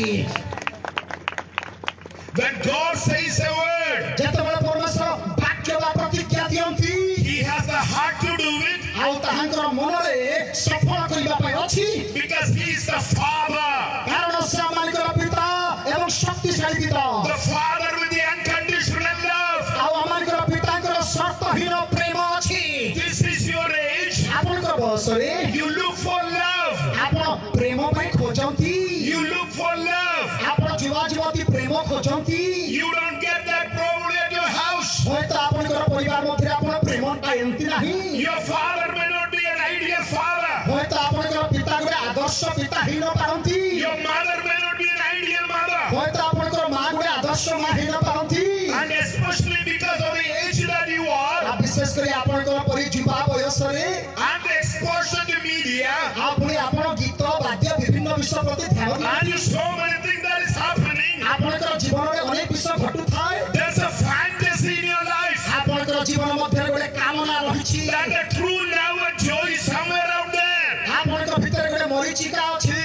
When God says a word, ଯେତେବେଳେ ପରମେଶ୍ୱର ବାକ୍ୟ ବା ପ୍ରତିଜ୍ଞା ଦିଅନ୍ତି, He has the heart to do it ଆଉ ତାହାଙ୍କର ମନରେ ସଫଳ କରିବା ପାଇଁ ଅଛି। because He is the Father. କାରଣ ସେ ଆମମାନଙ୍କର ପିତା ଏବଂ ଶକ୍ତିଶାଳୀ ପିତା। The Father with the unconditional love. ଆଉ ଆମମାନଙ୍କର ପିତାଙ୍କର ସର୍ତ୍ତହୀନ ପ୍ରେମ ଅଛି। This is your age. ଆପଣଙ୍କ ବୟସରେ You look for love. ଆପଣ ପ୍ରେମ ପାଇଁ ଖୋଜନ୍ତି। You look for love. ଆପଣ ଯୁବା ଯୁବତୀ ପ୍ରେମ ଖୋଜନ୍ତି। You don't get that probably at your house. ହୁଏତ ଆପଣଙ୍କର ପରିବାର ମଧ୍ୟରେ ଆପଣ ପ୍ରେମ ପାଆନ୍ତି ନାହିଁ। Your father may not be an ideal father. ହୁଏତ ଆପଣଙ୍କର ପିତା ଗୋଟେ ଆଦର୍ଶ ପିତା ହେଇନ ପାରନ୍ତି। Your mother may not be an ideal mother. ହୁଏତ ଆପଣଙ୍କର ମା ଗୋଟେ ଆଦର୍ଶ ମା ହେଇନ ପାରନ୍ତି। And especially because of the age that you are ଆଉ ବିଶେଷ କରି ଆପଣଙ୍କର ପରି ଯୁବା ବୟସରେ and the exposure to media ଆଉ ପୁଣି ଆପଣ ଗୀତ ବାଦ୍ୟ ବିଭିନ୍ନ ବିଷୟ ପ୍ରତି ଧ୍ୟାନ and ଦିଅନ୍ତି। so many things that is happening. ଆପଣଙ୍କର ଜୀବନରେ ଅନେକ ବିଷୟ ଘଟୁଥାଏ। There's a fantasy in your life ଆପଣଙ୍କର ଜୀବନ ମଧ୍ୟରେ ଗୋଟେ କାମନା ରହିଛି। that the true love and joy is somewhere out there. ଆପଣଙ୍କ ଭିତରେ ଗୋଟେ ମରିଚିକା ଅଛି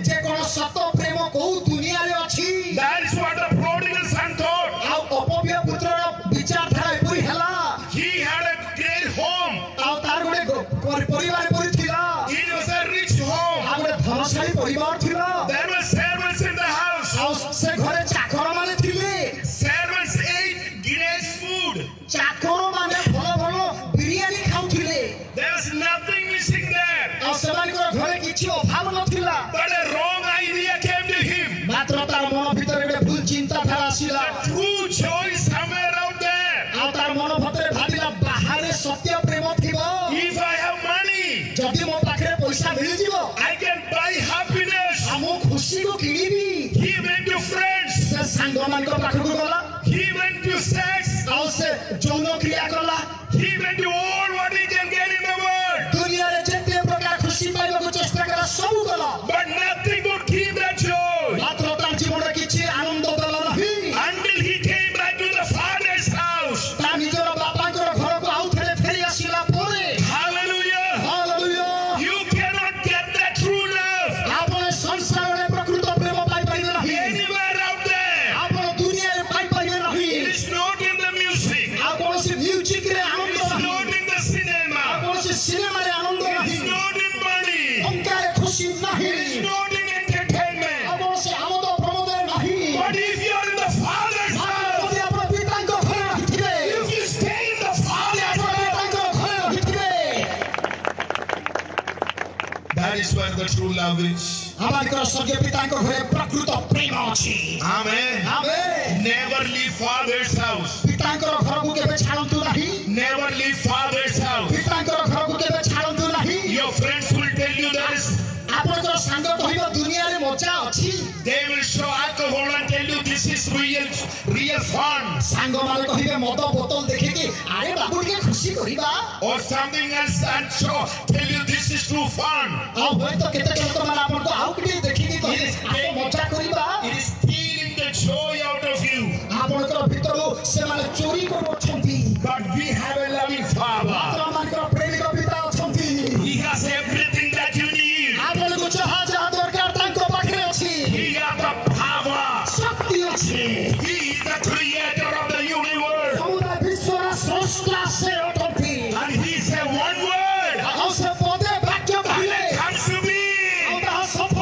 ଯେ କଣ ସତ ପ୍ରେମ କୋଉ ଦୁନିଆରେ ଅଛି। That is what the prodigal son thought. ଆଉ ଅପବ୍ୟ ପୁତ୍ରର ବିଚାରଧାରା ଏପରି ହେଲା। He had a great home. ଆଉ ତାର ଗୋଟେ ପରିବାର ଏପରି ଥିଲା। It was a rich home. ଆଉ ଗୋଟେ ଧନଶାଳୀ ପରିବାର ଥିଲା। There were servants in the house. ଆଉ ସେ ଘରେ ଚାକର ମାନେ ଥିଲେ। Servants ate great food. ଚାକର ମାନେ ଭଲ ଭଲ ବିରିୟାନୀ ଖାଉଥିଲେ। There was nothing missing there. ଆଉ ସେମାନଙ୍କର ଘରେ କିଛି ଅଭାବ ନଥିଲା। But a wrong idea came to him. ମାତ୍ର ତାର ମନ ଭିତରେ ଗୋଟେ ଭୁଲ ଚିନ୍ତାଧାରା ଆସିଲା। The true joy is somewhere out there. ଆଉ ତାର ମନ ଭିତରେ ଭାବିଲା ବାହାରେ ସତ୍ୟ ପ୍ରେମ ଥିବ। If I have money, ଯଦି ମୋ ପାଖରେ ପଇସା ମିଳିଯିବ I can buy happiness. ଆଉ ମୁଁ ଖୁସିକୁ କିଣିବି। He went to friends. ସେ ସାଙ୍ଗମାନଙ୍କ ପାଖକୁ ଗଲା। He went to sex. ଆଉ ସେ ଯୌନ କ୍ରିୟା କଲା। He went to all what he can get in the world. ଦୁନିଆରେ ଯେତେ ପ୍ରକାର ଖୁସି ପାଇବାକୁ ଚେଷ୍ଟା କଲା ସବୁ କଲା। But nothing would keep that joy ମାତ୍ର ତାର ଜୀବନରେ କିଛି ଆନନ୍ଦ ଦେଲା ନାହିଁ। until he came back to the Father's house. ତା ନିଜର ବାପାଙ୍କର ଘରକୁ ଆଉ ଥରେ ଫେରି ଆସିଲା ପରେ Hallelujah. Hallelujah. You cannot get that true love ଆପଣ ସଂସାରରେ ପ୍ରକୃତ ପ୍ରେମ ପାଇପାରିବେ ନାହିଁ। anywhere out there. ଆପଣ ଦୁନିଆରେ ପାଇପାରିବେ ନାହିଁ। It is not in the music. ଆଉ କୌଣସି ମ୍ୟୁଜିକରେ ଆନନ୍ଦ It's ନାହିଁ। not in the cinema. ଆଉ କୌଣସି ସିନେମାରେ ଆନନ୍ଦ ନାହିଁ। It's not in money. ଟଙ୍କାରେ ଖୁସି ନାହିଁ। It's not in entertainment. ଆଉ କୌଣସି ଆମୋଦ ପ୍ରମୋଦରେ ନାହିଁ। But if you are in the Father's house, ଯଦି ଆପଣ ପିତାଙ୍କ ଘରେ ରହିଥିବେ, if you stay in the Father's ଆପଣ house, ପିତାଙ୍କ ଘରେ ରହିଥିବେ, that is where the true love is. ଆମମାନଙ୍କର ସ୍ୱର୍ଗୀୟ ପିତାଙ୍କ ଘରେ ପ୍ରକୃତ ପ୍ରେମ ଅଛି। Amen. ଆମେନ୍। Never leave Father's house. ପିତାଙ୍କର ଘରକୁ କେବେ ଛାଡ଼ନ୍ତୁ ନାହିଁ। Never leave Father's house. ପିତାଙ୍କର ଘରକୁ କେବେ ଛାଡ଼ନ୍ତୁ ନାହିଁ। Your friends will tell you there is. ଆପଣଙ୍କର ସାଙ୍ଗ କହିବ ଦୁନିଆରେ ମଜା ଅଛି। They will show alcohol and tell you this is real fun. ସାଙ୍ଗମାନେ କହିବେ ମଦ ବୋତଲ ଦେଖିକି ଆରେ ବାବୁ ଟିକେ ଖୁସି କରିବା। Or something else and tell you this is true fun. ଆଉ ହୁଏତ କେତେ ଲୋକମାନେ ଆପଣଙ୍କୁ ଆଉ ଟିକେ ଦେଖିକି କହିବେ ଆରେ ମଜା କରିବା। It is stealing the joy out of you. ଆପଣଙ୍କର ଭିତରୁ ସେମାନେ ଚୋରି କରୁଅଛନ୍ତି। But we have a loving Father. ଆପଣମାନଙ୍କର ପ୍ରେମିକ ପିତା ଅଛନ୍ତି। He has everything that you need. ଆପଣଙ୍କୁ ଯାହା ଯାହା ଦରକାର ତାଙ୍କ ପାଖରେ ଅଛି। He has the power. ଶକ୍ତି ଅଛି। He is the creator of the universe. ସମୁଦାୟ ବିଶ୍ୱର ସ୍ରଷ୍ଟା ସେ ଅଟନ୍ତି। And he said one word. ଆଉ ସେ ପଦେ ବାକ୍ୟ And କହିଲେ it comes to be. ଆଉ ତାହା ସଫଳ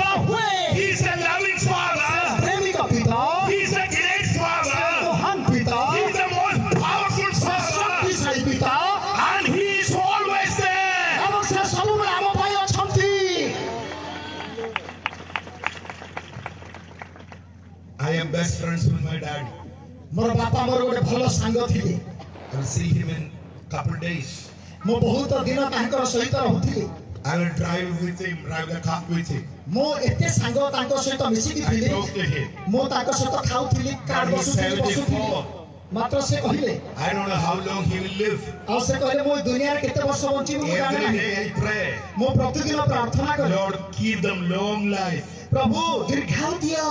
I am best friends with my daddy. मोर बापा मोर गोटे भल सांग थिले I will see him in couple days. मो बहुत दिन तांकर सहित रहुथिले I will drive with him, drive the car with him. मो एते सांग तांकर सहित मिसिकी I थिले talk to him. मो तांकर सहित खाउथिली कार But he's बसुथिली 74. मात्र से कहिले I don't know how long he will live. आ से कहले मो दुनिया रे केते वर्ष बंची मो जाने Every नाही day I pray, मो प्रतिदिन प्रार्थना करे Lord, keep them long life. प्रभु दीर्घायु दिया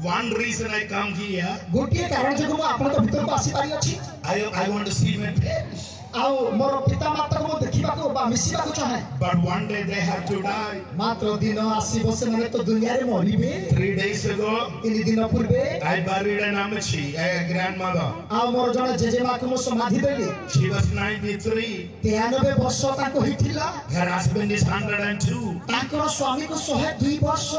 One reason I come here, गोटिए कारण जो मो आपन भीतर को आसी पारी अछि I want to see my parents. आ मोर पिता माता को देखिबा को बा मिसिबा को चाहे But one day they have to die. मात्र दिन आसीबो से माने तो दुनिया रे मरिबे 3 days ago, इन दिन पूर्वे I buried an Amachi, a grandmother. आ मोर जने जेजेमा को मो समाधि देली She was 93. 93 वर्ष ताको हिथिला Her husband is 102. ताकर स्वामी को 102 वर्ष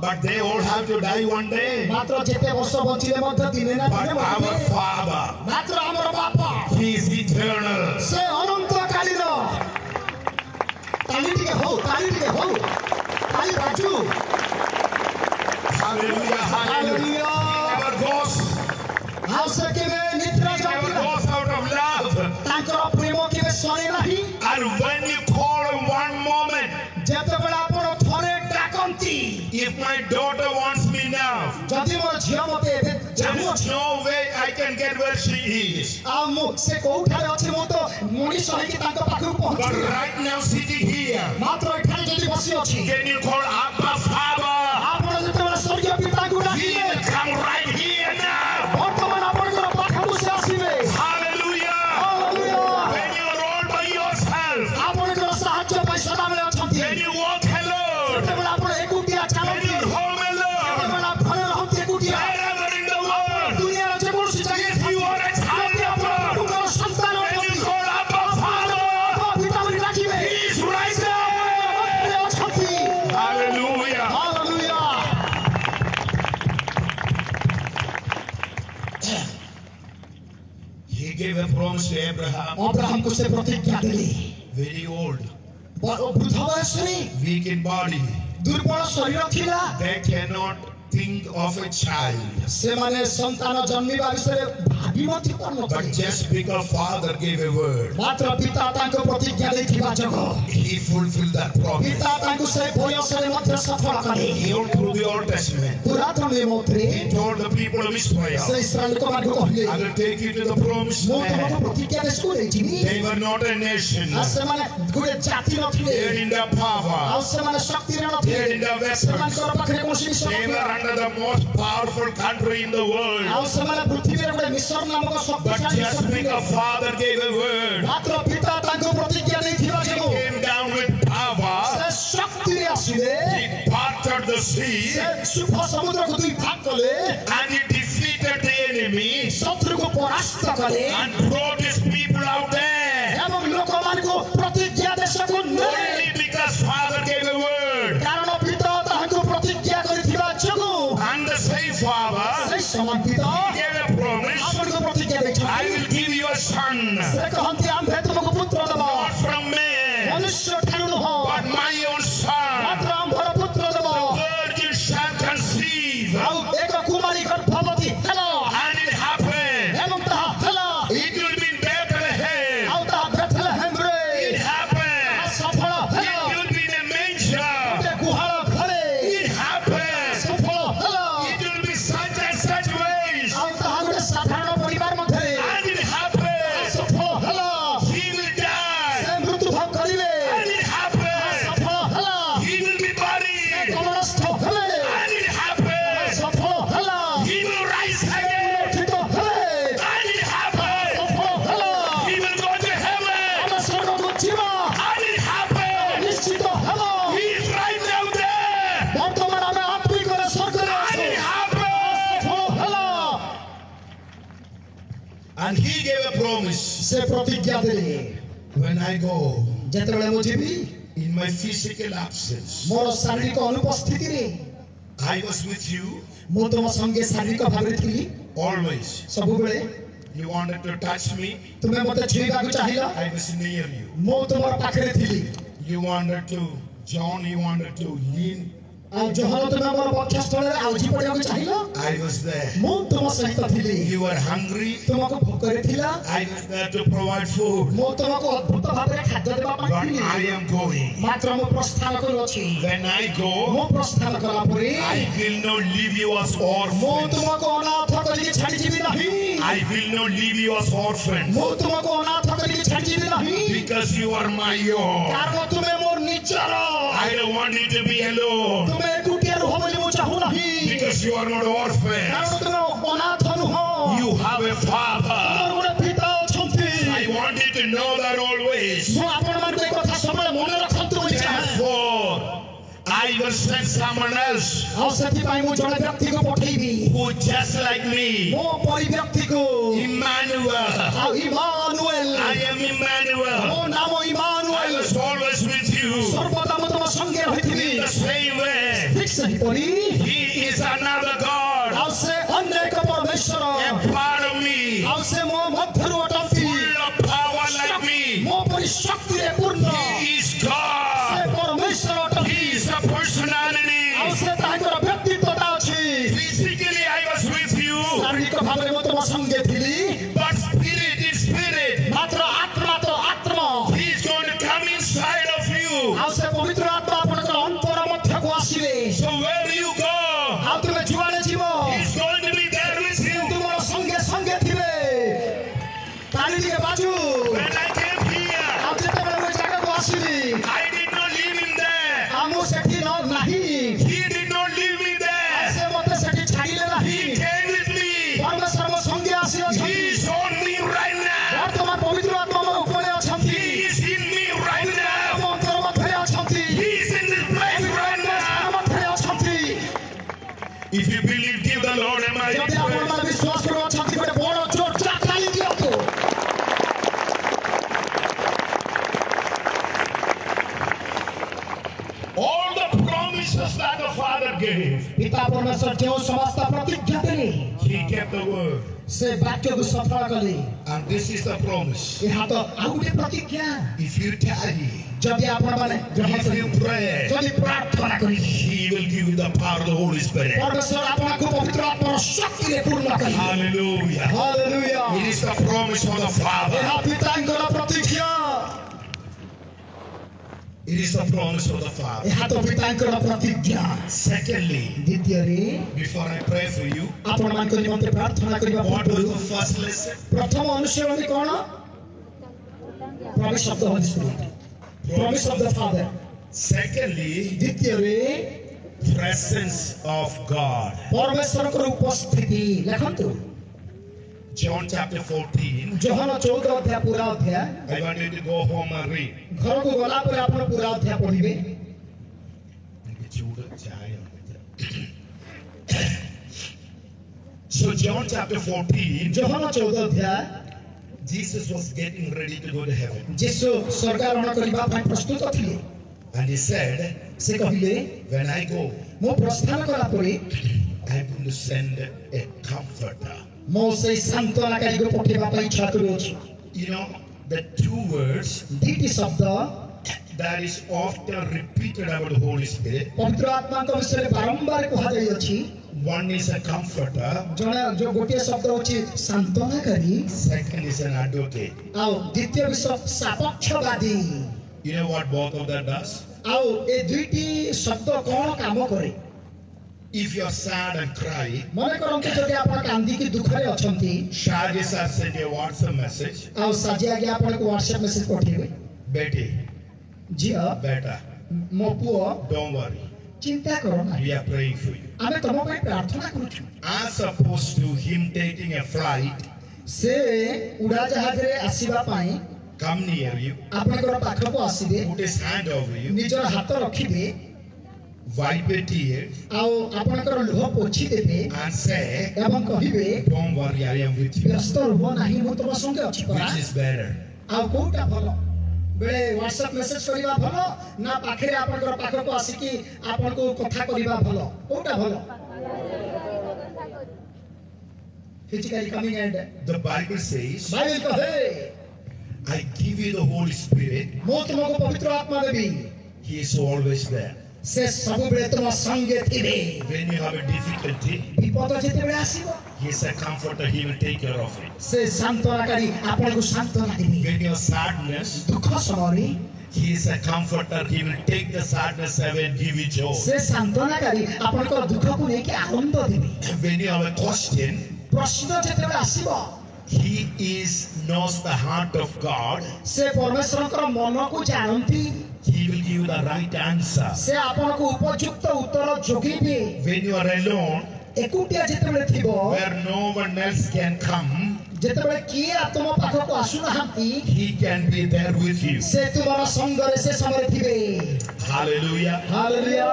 But they all have to die one day. मात्र जेते वर्ष बचिले मध्य दिने ना But दिने our मरिबे Father, मात्र हमर बापा He is eternal. से अनंत कालीन ताली टिके हो ताली बाजू Hallelujah, hallelujah. Hallelujah He never goes, house केबे निद्रा he never जातिला goes out of love. ताकर प्रेम केबे सरे नाही And when you call him one moment, जेतेबेला आपण थरे डाकंती if my daughter wants me now, जदि मोर झियो मते एबे there जामु is no way I can get where she is. आ मु से कोठारे अछि मु तो मुनी सहित तांको पाखु But पहुंची right now sitting here, मात्र एठारे जदि बसी अछि can you call Abba Father? आपण जेतेबेला स्वर्गीय पिता को He डाकिबे will come right here now. वर्तमान आपनकर पाखु से आसीबे Hallelujah. Hallelujah When you're all by yourself, आपनकर साहाय्य पाइ सदाबेले अछंती when you walk alone, जेतेबेला आपण एकुटिया when चालंती you're home alone, जेतेबेला घरे रहंती एकुटिया wherever in the world, दुनिया रे जे कोनसी जगह if you are a child of God, आपनकर संतान when you अछंती call Abba Father, पिता मरि डाकिबे He is right there. अछंती Hallelujah. Hallelujah He gave a promise to Abraham, Abraham को से प्रतिज्ञा देली very old, वृद्ध वयसरे weak in body. दुर्बल शरीर थिला They cannot think of a child. से माने संतान जन्मिबा विषय भाबी मति But पर्न just because Father gave a word, मात्र पिता ताको प्रतिज्ञा दैथिबा जग He fulfilled that promise. पिता ताको से वयसरे मध्य सफल करे All through the Old Testament, पुरातन नियमरे He told the people of से Israel, इस्राएल को मार्ग कहले I will take you to the promised मो तमको land. प्रतिज्ञा देसको लेजिनी They were not a nation. आ से माने गुडे जाति They नथिले didn't have power. आ से माने शक्ति रे They नथिले didn't have से माने weapons. कर पाखरे कोनसी They शक्ति were under the most powerful country in the uh world. से माने पृथ्वी रे गुडे मिस्र नामक But शक्तिशाली just शक्ति because Father gave a word, मात्र पिता ताको प्रतिज्ञा दैथिबा He jug came down with power. से शक्ति रे आसीले He parted the sea से सुख समुद्र को दुई भाग कले and He defeated the enemy शत्रु को परास्त करे and brought His people out there. एवं लोकमान को प्रतिज्ञा दे सकु नै Only because Father gave a word. कारण पिता ताको प्रतिज्ञा गरिथिबा जगु And the same Father से समान पिता gave a promise, आपनको प्रतिज्ञा दैछ I will give you a son, से कहन्ति आम्भे तुमको पुत्र देब not from man, मनुष्य ठानु हो but my own son. मात्र आम्भर पुत्र देब Virgin shall conceive. आउ एक कुमारी गर्भवती हेलो And it happened. एवं ताहा hello It will be in Bethlehem. आउ ताहा बेथलेहेम It रे happened. सफल It hello will be in a manger. ते गुहाल घरे It happened. सफल hello It will be such and such ways. आउ ताहा गुटे साधारण परिवार मध्ये And it happened. सफल हेलो He will die. से मृत्यु भोग करिवे And it happened. सफल hello He will be buried. कमरस्थ हेले And it happened. सफल hello He will rise again. ठिक हेले And it happened. सफल hello He will go to heaven. हम स्वर्गको जीव And it happened. निश्चित hello He is right now there. वर्तमान हामी आत्मिक र स्वर्गले And it छौं happened. सफल hello And He gave a promise. से प्रतिज्ञा देले When I go, जेतेबेले मु जीवी in my physical absence, मोर शारीरिक अनुपस्थिति रे I was with you मु तुम संगे शारीरिक भाବରେ थिली always. सबुबेले You wanted to touch me, तुमे मते छुइबाकु चाहिला I was near you. मु तुमर पाखरे थिली You wanted to, John, you wanted to lean ଆଉ ଯହନ ତୁମେ ମୋର ବକ୍ଷସ୍ଥଳରେ ଆଉଜି ପଡ଼ିବାକୁ ଚାହିଁଲ I was there. ମୁଁ ତୁମ ସହିତ ଥିଲି You were hungry. ତୁମକୁ ଭୋକରେ ଥିଲା I was there to provide food. ମୁଁ ତୁମକୁ ଅଦ୍ଭୁତ ଭାବରେ ଖାଦ୍ୟ ଦେବା ପାଇଁ But ଥିଲି I am going. ମାତ୍ର ମୁଁ ପ୍ରସ୍ଥାନ କରୁଅଛି When I go, ମୁଁ ପ୍ରସ୍ଥାନ କଲା ପରେ I will not leave you as ମୁଁ orphans. ତୁମକୁ ଅନାଥ କରିକି ଛାଡ଼ିଯିବି ନାହିଁ I will not leave you as orphans. ମୁଁ ତୁମକୁ ଅନାଥ କରିକି ଛାଡ଼ିଯିବି ନାହିଁ Because you are my own. କାରଣ ତୁମେ ମୋର ନିଜର I don't want you to be alone. ତୁମେ ଏକୁଟିଆ ରୁହ ବୋଲି ମୁଁ ଚାହୁଁ ନାହିଁ Because you are not କାରଣ orphans. ତୁମେ ଅନାଥ ନୁହଁ You have a father. ତୁମର ଗୋଟେ ପିତା ଅଛନ୍ତି I want you to know that always. ମୁଁ ଆପଣମାନଙ୍କୁ ଏ କଥା ସବୁବେଳେ ମନେ ରଖନ୍ତୁ ବୋଲି ଚାହେଁ Therefore, I will send someone else ଆଉ ସେଥିପାଇଁ ମୁଁ ଜଣେ ବ୍ୟକ୍ତିକୁ ପଠେଇବି who just like me. ମୋ ପରି ବ୍ୟକ୍ତିକୁ Emmanuel. ଆଉ ଇମାନୁଏଲ I am Emmanuel. ମୋ ନାମ I Emmanuel was always with you. ସର୍ବଦା ମୁଁ ତମ ସଙ୍ଗେ ରହିଥିବି In the same way, ଠିକ ସେହିପରି He is another God, ଆଉ ସେ ଅନ୍ୟ ଏକ ପରମେଶ୍ୱର a part of me, ଆଉ ସେ ମୋ ମଧ୍ୟରୁ ଅଟନ୍ତି full of power like me. ମୋ ପରି ଶକ୍ତିରେ ପୂର୍ଣ୍ଣ He is ସେ God. ପରମେଶ୍ୱର ଅଟନ୍ତି He is a personality. ଆଉ ସେ ତାଙ୍କର ବ୍ୟକ୍ତିତ୍ୱଟା ଅଛି Physically, I was with you, ଶାରୀରିକ ଭାବରେ ମୁଁ ତମ ସଙ୍ଗେ ଥିଲି but spirit is spirit. ମାତ୍ର ଆତ୍ମା ତ ଆତ୍ମା He is going to come inside of you. ଆଉ ସେ ପବିତ୍ର ଆତ୍ମା ଆପଣଙ୍କର ଅନ୍ତର ମଧ୍ୟକୁ ଆସିବେ So where you go, ଆଉ ତୁମେ ଯୁଆଡ଼େ ଯିବ He's going to be there with you. ତୁମର ସଙ୍ଗେ ସଙ୍ଗେ ଥିବେ ତାଳି ଟିକେ ବାଜୁ When I came here, ଆଉ ଯେତେବେଳେ ମୁଁ ଏ ଜାଗାକୁ ଆସିଲି I did not leave Him there. ଆଉ ମୁଁ ସେଠି ନାହିଁ He did not leave me there. ସେ ମୋତେ ସେଠି ଛାଡ଼ିଲେ ନାହିଁ He came with me. ପରମେଶ୍ୱର ମୋ ସଙ୍ଗେ He ଆସିଅଛନ୍ତି is on me right now. ବର୍ତ୍ତମାନ ପବିତ୍ର ଆତ୍ମା ମୋ ଉପରେ ଅଛନ୍ତି He is in me right now. ମୋ ଅନ୍ତର ମଧ୍ୟରେ ଅଛନ୍ତି He is in this place right ମୋ ସ୍ଥାନ now. ମଧ୍ୟରେ ଅଛନ୍ତି If you believe, give the Lord a mighty ଯଦି praise. ଆପଣମାନେ ବିଶ୍ୱାସ କରୁଅଛନ୍ତି ଗୋଟେ ବଡ଼ ଜୋର ଚାଟାଳି ଦିଅନ୍ତୁ All the promises that the Father gave, ପିତା ପରମେଶ୍ୱର ଯେଉଁ ସମସ୍ତ ପ୍ରତିଜ୍ଞା ଦେଲେ He kept the word. ସେ ବାକ୍ୟକୁ ସଫଳ କଲେ And this is the promise. ଏହା ତ ଆଉ ଗୋଟେ ପ୍ରତିଜ୍ଞା If you tarry, ଯଦି ଆପଣମାନେ ଗ୍ରହଣ if you କରିବେ pray, ଯଦି ପ୍ରାର୍ଥନା କରିବେ He will give you the power of the Holy Spirit. ପରମେଶ୍ୱର ଆପଣଙ୍କୁ ପବିତ୍ର ଆତ୍ମାର ଶକ୍ତିରେ ପୂର୍ଣ୍ଣ କରିବେ Hallelujah. Hallelujah It is the promise of the Father. ଏହା ପିତାଙ୍କର ପ୍ରତିଜ୍ଞା It is the promise of the Father. ଏହା ତ ପିତାଙ୍କର ପ୍ରତିଜ୍ଞା Secondly, ଦ୍ୱିତୀୟରେ before I pray for you, ଆପଣମାନଙ୍କ ନିମନ୍ତେ ପ୍ରାର୍ଥନା କରିବା what was ପୂର୍ବରୁ the first lesson? ପ୍ରଥମ ଅନୁଶୀଳନୀ କ'ଣ promise of the Holi spirit promise of the father Secondly, ଦ୍ୱିତୀୟରେ presence of God. ପରମେଶ୍ୱରଙ୍କର ଉପସ୍ଥିତି ଲେଖନ୍ତୁ John chapter 14. ଯୋହନ 14 ଅଧ୍ୟାୟ ପୁରା ଅଧ୍ୟାୟ I want you to go home and read. ଘରକୁ ଗଲା ପରେ ଆପଣ ପୁରା ଅଧ୍ୟାୟ ପଢିବେ So John chapter 14, ଯୋହନ 14 ଅଧ୍ୟାୟ Jesus was getting ready to go to heaven. ଯୀଶୁ ସ୍ୱର୍ଗାରୋହଣ କରିବା ପାଇଁ ପ୍ରସ୍ତୁତ ଥିଲେ And he said, ସେ କହିଲେ when I go, ମୁଁ ପ୍ରସ୍ଥାନ କଲା ପରେ I'm going to send a comforter. ମୁଁ ସେଇ ସାନ୍ତ୍ୱନାକାରୀକୁ ପଠେଇବା ପାଇଁ ଇଚ୍ଛା କରୁଅଛି You know, the two words ଦୁଇଟି ଶବ୍ଦ that is often repeated about the Holy Spirit. ପବିତ୍ର ଆତ୍ମାଙ୍କ ବିଷୟରେ ବାରମ୍ବାର କୁହାଯାଇଅଛି One is a comforter, ଜଣେ ଯୋଉ ଗୋଟିଏ ଶବ୍ଦ ହେଉଛି ସାନ୍ତ୍ୱନାକାରୀ second is an advocate. ଆଉ ଦ୍ୱିତୀୟ ବିଷୟ ସାପକ୍ଷବାଦୀ You know what both of that does? ଆଉ ଏ ଦୁଇଟି ଶବ୍ଦ କ'ଣ କାମ କରେ If you're sad and cry, ମନେ କରନ୍ତୁ ଯଦି ଆପଣ କାନ୍ଦିକି ଦୁଃଖରେ ଅଛନ୍ତି Shadi sir sent a WhatsApp message. ଆଉ ସାଜି ଆଜ୍ଞା ଆପଣଙ୍କୁ ହ୍ୱାଟ୍ସଆପ୍ ମେସେଜ ପଠେଇବେ Betty, ଝିଅ better. ମୋ ପୁଅ Don't worry. ଚିନ୍ତା କର ନାହିଁ We are praying for you. ଆମେ ତମ ପାଇଁ ପ୍ରାର୍ଥନା କରୁଛୁ As opposed to him taking a flight, ସେ ଉଡ଼ାଜାହାଜରେ ଆସିବା ପାଇଁ come near you, ଆପଣଙ୍କର ପାଖକୁ ଆସିବେ put his hand over you, ନିଜର ହାତ ରଖିବେ wipe a tear, ଆଉ ଆପଣଙ୍କର ଲୁହ ପୋଛି ଦେବେ and say, ଏବଂ କହିବେ don't worry, I am with you. ବ୍ୟସ୍ତ ରୁହ ନାହିଁ ମୁଁ ତମ ସଙ୍ଗେ ଅଛି ପରା Which is better? ଆଉ କୋଉଟା ଭଲ ବେଳେ ହ୍ୱାଟ୍ସଆପ୍ ମେସେଜ କରିବା ଭଲ ନା ପାଖରେ ଆପଣଙ୍କର ପାଖକୁ ଆସିକି ଆପଣଙ୍କୁ କଥା କରିବା ଭଲ କୋଉଟା ଭଲ physically coming and The Bible says, Bible କହେ I give you the Holy Spirit. ମୁଁ ତୁମକୁ ପବିତ୍ର ଆତ୍ମା ଦେବି He is always there. से सब बेले तुम संगे थिबे When you have a difficulty, विपद जेतेबेले आसीबो He is a comforter. He will take care of it. से सांत्वनाकारी आपनको सांत्वना देबे When you have sadness, दुख समयरे He is a comforter. He will take the sadness away and give you joy. से सांत्वनाकारी आपनको दुखको नेकी आनंद देबे When you have a question, प्रश्न जेतेबेले आसीबो He knows the heart of God. से परमेश्वरଙ୍କର ମନକୁ ଜାଣନ୍ତି He will give you the right answer. से आपनको उपयुक्त उत्तर जोगिबे When you are alone, एकुटिया जेतेबेले थिबो where no one else can come, जेतेबेले किए तुम पाखको आसु नाहांती He can be there with you. से तुमरा संगरे से समय थिबे Hallelujah. Hallelujah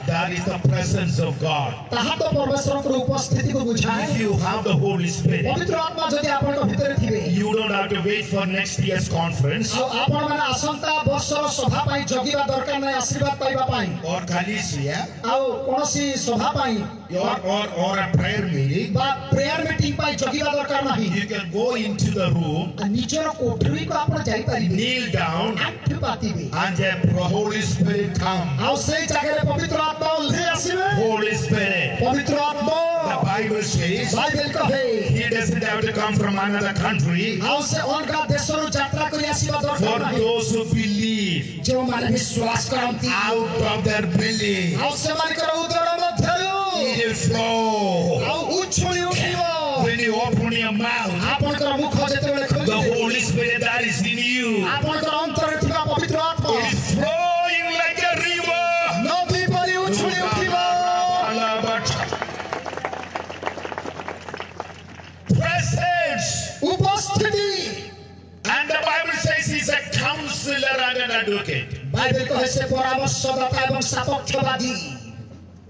That is the presence of God. ताहा तो परमेश्वरको उपस्थितिको बुझाए If you have the Holy Spirit, पवित्र आत्मा जदि आपनको भिତରେ थिबे you don't have to wait for next year's conference आ आपण माने आसंता वर्षर सभा पई जगिबा दरकार नै आशीर्वाद पाइबा पई or Kalisya आ कोनोसी सभा पई or a prayer meeting. बा प्रेयर मीटिंग पई जगिबा दरकार नाही You can go into the room, निजर कोठरी को आपण जाई परिबे kneel down, आठ पातिबे and the Holy Spirit come. आ से जगह पवित्र आत्मा उल्हे आसीबे Holy Spirit. पवित्र आत्मा The Bible says बाइबल कहे He doesn't have to come from another country. आ से अलगा देशरु यात्रा करि आसीबा For दरकार नाही those who believe जो माने विश्वास करंती out of their belly, आ से मानकर उदर मध्यरु it will flow. Uh उछुली उठिबो When you open your mouth, आपनकर मुख जेतेबेले the खोलिबे Holy Spirit that is in you आपनकर अंतरे थिबा पवित्र आत्मा is flowing like a river. नदी परि उछुली उठिबो Presence. उपस्थिति And the Bible says He's a counselor and an advocate. Bible कहे से परामर्शदाता एवं सापक्षवादी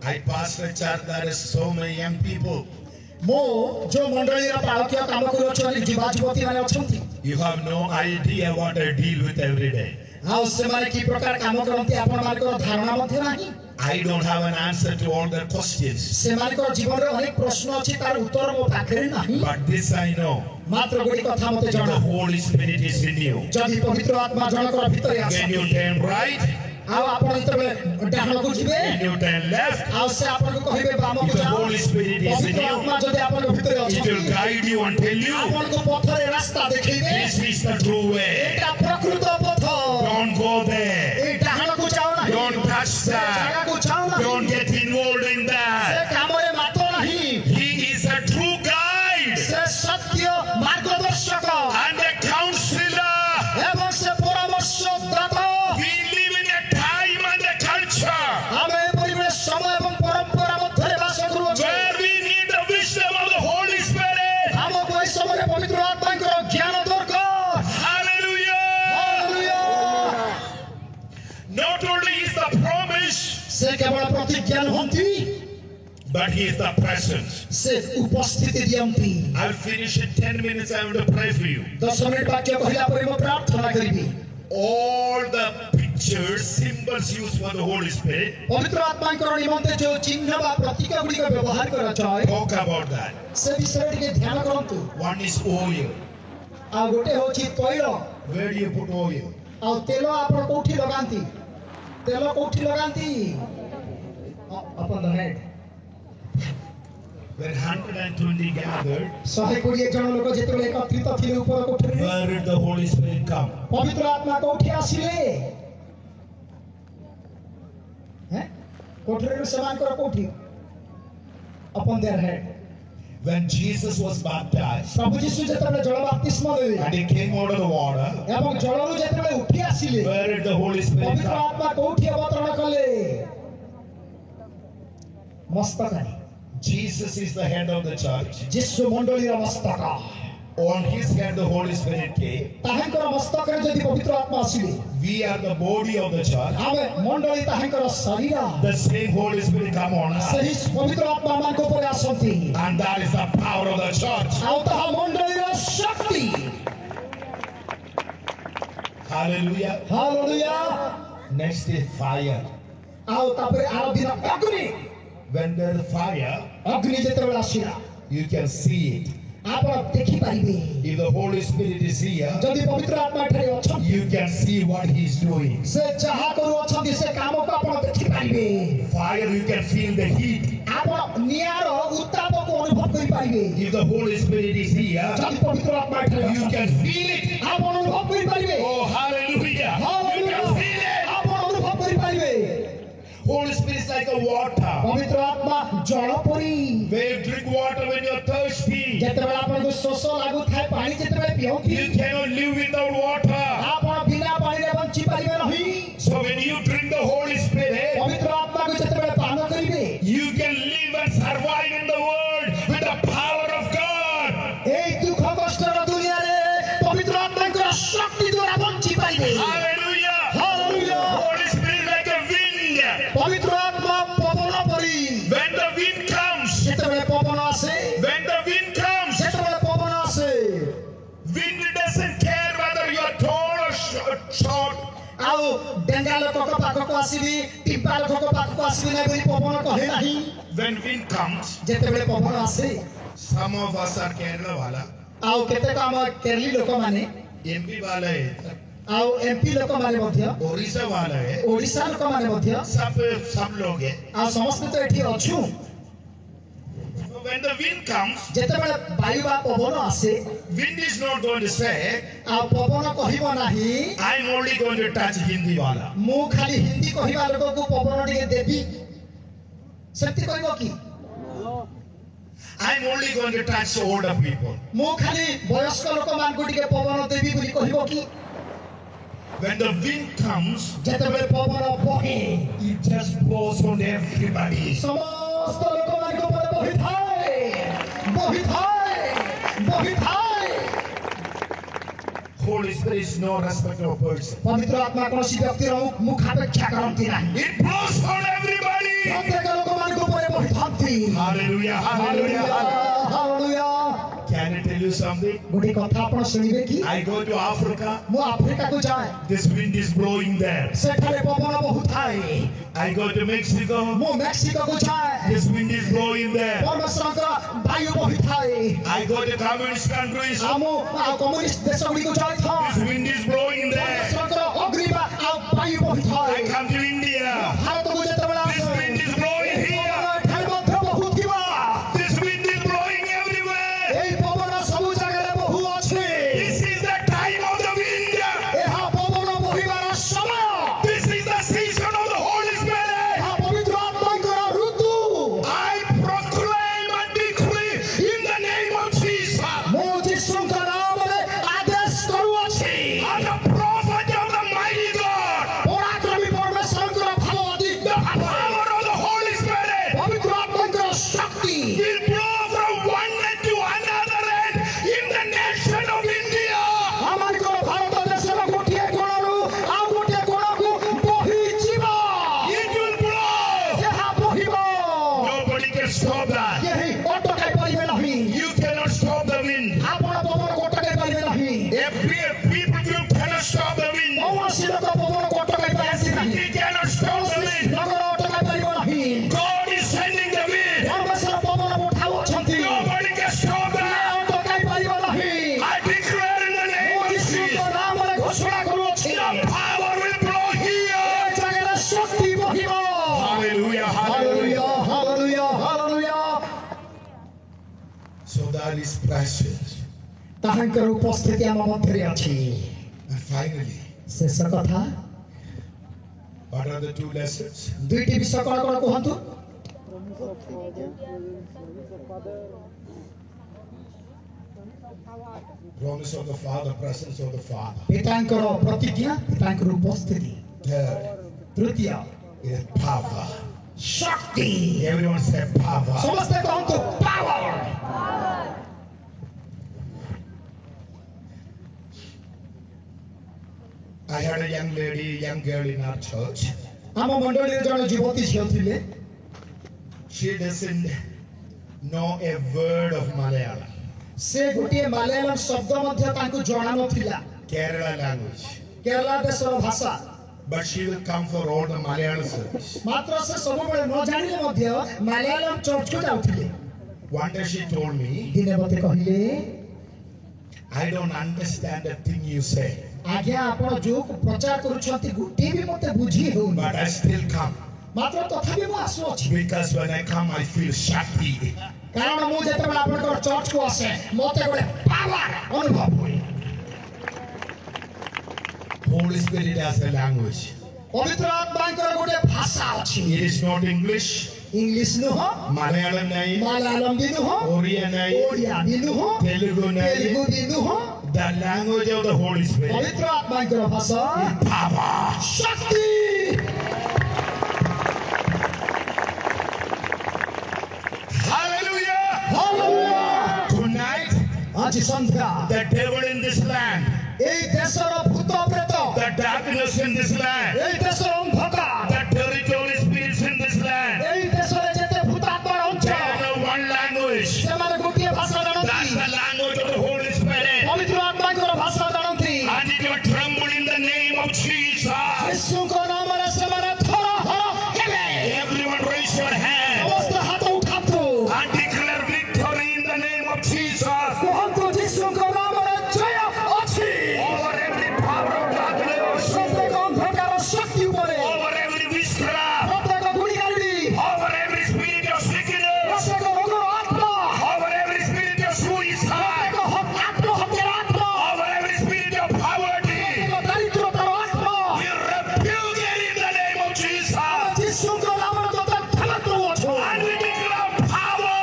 I pastor a church that is so many young people. मो जो मंडलीर पालकीय काम करूछन युवा युवती माने अछंती You have no idea what I deal with every day. आ से माने की प्रकार काम करंती आपण मानकर धारणा मध्ये नाही I don't have an answer to all the questions. से मानकर जीवन रे अनेक प्रश्न अछि तार उत्तर मो पाखरे नाही But this I know. मात्र गोडी कथा मते The जणा Holy Spirit is in you. जदि पवित्र आत्मा जनकर भितरे When आछन you turn right, आ आपण इतबे डाहण को जिबे when you turn left, आ से आपण को कहिबे बाम if को the जाओ Holy Spirit is in पवित्र you, आत्मा जदि आपण को भितरे it will अछि guide you and tell you, आपण को पथरे रास्ता देखैबे this is the true way. एटा प्रकृत पथ Don't go there. ए डाहण को जाओ नाही Don't touch जगह that. को जाओ नाही Don't get involved in से that. कामरे मातो नाही He is a true guide से सत्य मार्गदर्शक and a counselor. एवं से परामर्शदाता We live in a time and a culture आमे परिवेश समय एवं परंपरा मध्ये वास करूछु where we need the wisdom of the Holy Spirit. हमको इस समय पवित्र आत्मा को ज्ञान दरकार Hallelujah. Hallelujah Not only is the promise, से केवल प्रतिज्ञा हंती but He is the presence. से उपस्थिति दियंती I'll finish in 10 minutes. I want to pray for you. 10 minute वाक्य कहिला परे म प्रार्थना करिबी All the pictures, symbols used for the Holy Spirit, पवित्र आत्मा को निमंते जो चिन्ह वा प्रतीक गुडी को व्यवहार करा चाहे talk about that. से विषय के ध्यान करंतु One is oil. आ गोटे होची तैल Where do you put oil? आ तेल आपण कोठी लगांती तेल कोठी लगांती upon the head When 120 gathered, 120 जन लोक जेतबे एकत्रित थिले ऊपर कोठरी where did the Holy Spirit come? पवित्र आत्मा कोठी आसिले हैं कोठरी समान कर कोठी upon their head When Jesus was baptized प्रभु यीशु जेतबे जल बपतिस्मा देले and He came out of the water, एवं जलरु जेतबे उठी आसिले where did the Holy Spirit पवित्र come? आत्मा कोठी अवतरण कले मस्तक Jesus is the head of the church. यीशु मंडलीर मस्तक On His head the Holy Spirit came. ताहंकर मस्तक रे जदि पवित्र आत्मा आसिले We are the body of the church. आमे मंडली ताहंकर शरीर The same Holy Spirit come on us. सही पवित्र आत्मा मान को पर आसंती And that is the power of the church. आउ ता मंडलीर शक्ति Hallelujah. Hallelujah Next is fire. आउ तापर आरो दिन अग्नि When there is fire, अग्नि जेतबे आसिला you can see it. आप देखि पाइबे If the Holy Spirit is here, जदि पवित्र आत्मा एठारे अछन you can see what He is doing. से जहा करू अछन से काम को आप देखि पाइबे Fire, you can feel the heat. आप नियार उत्ताप को अनुभव करि पाइबे If the Holy Spirit is here, जदि पवित्र आत्मा एठारे you अछन can feel it. आप अनुभव करि पाइबे Oh, hallelujah. You can feel it. आप अनुभव करि पाइबे Holy Spirit is like a water. पवित्र आत्मा जल परी When you drink water when you're thirsty, जेतेबेला आपन को शोष लागु थाए पानी जेतेबेला पियौथि you cannot live without water. आप बिना पानी रे बंची परिबे नहीं So when you drink the Holy Spirit, पवित्र आत्मा को जेतेबेला पान करिबे you can live and survive in the world with the power of God. एई दुख कष्ट रो दुनिया रे पवित्र आत्मा को शक्ति द्वारा बंची परिबे Hallelujah. Hallelujah Holy Spirit like a wind. पवित्र आत्मा पवन परी When the wind comes, जेतेबेला पवन आसे when the wind comes, जेतेबेला पवन आसे wind doesn't care whether you're tall or short. आउ डेंगा लोक को पाख को आसीबी टिप्पा लोक को पाख को आसीबी नै बोली पवन कहे नाही When wind comes, जेतेबेला पवन आसे some of us are Kerala wala, आउ केते काम केरली लोक माने MP wala hai, आउ एमपी लोक माने मध्य Orissa wala hai, ओडिसा लोक माने मध्य सब लोग हैं. आ समस्त तो एठी अछु So when the wind comes, जेतेबेला वायु बा पवन आसे wind is not going to say, आ पवन कहिबो नाही I'm only going to touch Hindi wala. मु खाली हिंदी कहिबा लोक को पवन टिके देबी शक्ति कहिबो की I'm only going to touch older people. मु खाली वयस्क लोक मान को टिके पवन देबी बोली कहिबो की When the wind comes, जेतेबेला पवन बहे it just blows on everybody. समस्त लोक मान को पर बहि थाए Holy Spirit is no respect of person. पवित्र आत्मा कोनोसी व्यक्ति रो मुख अपेक्षा करंती नाही It blows on everybody. प्रत्येक लोक मान को पर बहि थांती Hallelujah, hallelujah, hallelujah. Hallelujah Can I tell you something? गोटे कथा आपण सुनिबे की I go to Africa. मु अफ्रीका को जाए This wind is blowing there. सेठारे पवन बहुत थाए I go to Mexico. मु मेक्सिको को जाए This wind is blowing there. परमेश्वरको वायु बहुत थाए I go to communist countries. आमु कम्युनिस्ट देश गुडी को जाए था This wind is blowing there. परमेश्वरको अग्रिमा वायु बहुत I थाए come to India. भारत को जेतेबेला This wind is blowing here. ठाई मध्य बहुत थिबा This wind is blowing everywhere. एई पवन सब जगह रे बहु अछि This is the time of the wind. एहा पवन बहिबार समय This is the season of the Holy Spirit. एहा पवित्र आत्माको ऋतु I proclaim and decree in the name of Jesus. मु यीशुको नामले आदेश करू अछि As a prophet of the mighty God, पराक्रमी परमेश्वरको भाव अधिक the power of the Holy Spirit पवित्र आत्माको शक्ति will blow from one end to another end in the nation of India. हमरको Bharat देशको गोटिए कोणरु आ गोटिए कोणको बहि जीवा It will blow. एहा बहिबो Nobody can stop that. यही अटकाइ परिबे नाही You cannot stop the wind. आपण पवन को अटकाइ परिबे नाही People you cannot stop the wind. कौनसी लोक पवन को अटकाइ परिबे नाही You cannot stop the wind. नगर अटकाइ परिबे नाही God is sending the wind. परमेश्वर पवन उठाउ छथि Nobody can stop that. अटकाइ परिबे नाही I declare in the name of यीशुको Jesus, नामले घोषणा करू अछि the power will blow here. ए जगह शक्ति बहिबो Hallelujah, hallelujah hallelujah hallelujah So that is precious. ताहांकर उपस्थिति आम मध्यरे अछि And finally, शेष कथा what are the two lessons? दुईटी विषय कण कण कहंतु Promise of the Father, presence of the Father. पितांकर प्रतिज्ञा पितांकर उपस्थिति Third तृतीय is power. शक्ति Everyone say power. समस्त कहंतु power I had a young girl in our church. आम मंडली रे जण युवती झियो थिले She doesn't know a word of Malayalam, से गोटे मलयालम शब्द मध्य तांकु जणा नथिला Kerala language. केरला देशर भाषा But she will come for all the Malayalam service. मात्र से सबुबेले न जानिले मध्य मलयालम चर्च को जाउथिले One day she told me, ଦିନେ ମତେ କହିଲେ I don't understand a thing you say, ଆଜ୍ଞା ଆପଣ ଯୋଉ ପ୍ରଚାର କରୁଛନ୍ତି ଗୋଟିଏ ବି ମତେ ବୁଝି ହେଉନି but I still come. ମାତ୍ର ତଥାପି ମୁଁ ଆସୁଅଛି Because when I come, I feel Shakti. କାରଣ ମୁଁ ଯେତେବେଳେ ଆପଣଙ୍କର ଚର୍ଚ୍ଚକୁ ଆସେ ମତେ ଗୋଟେ ପାୱାର ଅନୁଭବ ହୁଏ Holy Spirit has a language. ପବିତ୍ର ଆତ୍ମାଙ୍କର ଗୋଟେ ଭାଷା ଅଛି It is not English, English ନୁହଁ Malayalam nahi, ମାଲାୟାଲମ ବି ନୁହଁ Oriya nahi, ଓଡ଼ିଆ ବି ନୁହଁ Telugu ତେଲୁଗୁ nahi. ବି ନୁହଁ The language of the Holy Spirit ପବିତ୍ର ଆତ୍ମାଙ୍କର ଭାଷା is power. Shakti Hallelujah! Hallelujah Tonight, ଆଜି ସନ୍ଧ୍ୟା the devil in this land, এই ଦେଶର ଭୂତ ପ୍ରେତ the darkness in this land, এই ଦେଶର ଅନ୍ଧକାର the territorial spirits in this land, এই ଦେଶରେ ଯେତେ ଭୂତାତ୍ମାର they ଅଞ୍ଚଳ know one language. ସେମାନେ ଗୋଟିଏ ଭାଷା That's ଜାଣନ୍ତି the language of the Holy Spirit. ପବିତ୍ର ଆତ୍ମାଙ୍କର ଭାଷା ଜାଣନ୍ତି And it will tremble in the name of Jesus. ଯୀଶୁଙ୍କ ନାମରେ ସେମାନେ ଥର ଥର ହେବେ Everyone raise your hand ସମସ୍ତେ ହାତ ଉଠାନ୍ତୁ and declare victory in the name of Jesus କୁହନ୍ତୁ ଯୀଶୁଙ୍କ ନାମରେ ଜୟ ଅଛି over every power of darkness, ପ୍ରତ୍ୟେକ ଅନ୍ଧକାର ଶକ୍ତି ଉପରେ over every witchcraft, ପ୍ରତ୍ୟେକ ଗୁଣିଗାରିଡ଼ି over every spirit of sickness, ପ୍ରତ୍ୟେକ ରୋଗର ଆତ୍ମା over every spirit of suicide, ପ୍ରତ୍ୟେକ ଆତ୍ମହତ୍ୟାର ଆତ୍ମା over every spirit of poverty. ପ୍ରତ୍ୟେକ ଦାରିଦ୍ର୍ୟତାର ଆତ୍ମା We rebuke it in the name of Jesus. ଯୀଶୁଙ୍କ ନାମରେ ତୋତେ ଧ୍ୟାନ କରୁଅଛୁ And we declare power.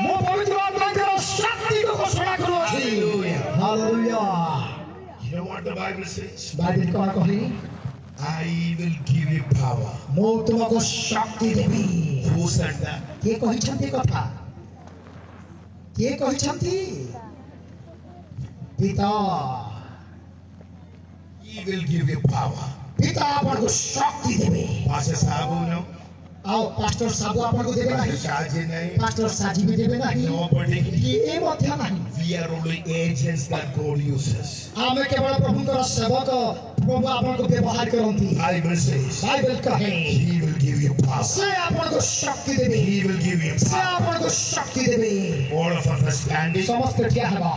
ମୁଁ ପବିତ୍ର ଆତ୍ମାଙ୍କର ଶକ୍ତିକୁ ଘୋଷଣା କରୁଅଛି Hallelujah. Hallelujah You know what the Bible says? Bible କ'ଣ କହି I will give you power. ମୁଁ ତୁମକୁ ଶକ୍ତି ଦେବି Who said that? କିଏ କହିଛନ୍ତି ଏ କଥା କିଏ କହିଛନ୍ତି ପିତା He will give you power. ପିତା ଆପଣଙ୍କୁ ଶକ୍ତି ଦେବେ Pastor Sabu, no? ଆଉ ପାଷ୍ଟର ସାବୁ ଆପଣଙ୍କୁ ଦେବେ ନାହିଁ Pastor Shaji, no? ପାଷ୍ଟର ସାଜି ବି ଦେବେ ନାହିଁ Nobody. କିଏ ମଧ୍ୟ ନାହିଁ We are only agents that God uses. ଆମେ କେବଳ ପ୍ରଭୁଙ୍କର ସେବକ ପ୍ରଭୁ ଆପଣଙ୍କୁ ବ୍ୟବହାର କରନ୍ତି Bible says ବାଇବେଲ କହେ He will give you power. ସେ ଆପଣଙ୍କୁ ଶକ୍ତି ଦେବେ He will give you ସେ power. ଆପଣଙ୍କୁ ଶକ୍ତି ଦେବେ All of us are standing. ସମସ୍ତେ ଠିଆ ହେବା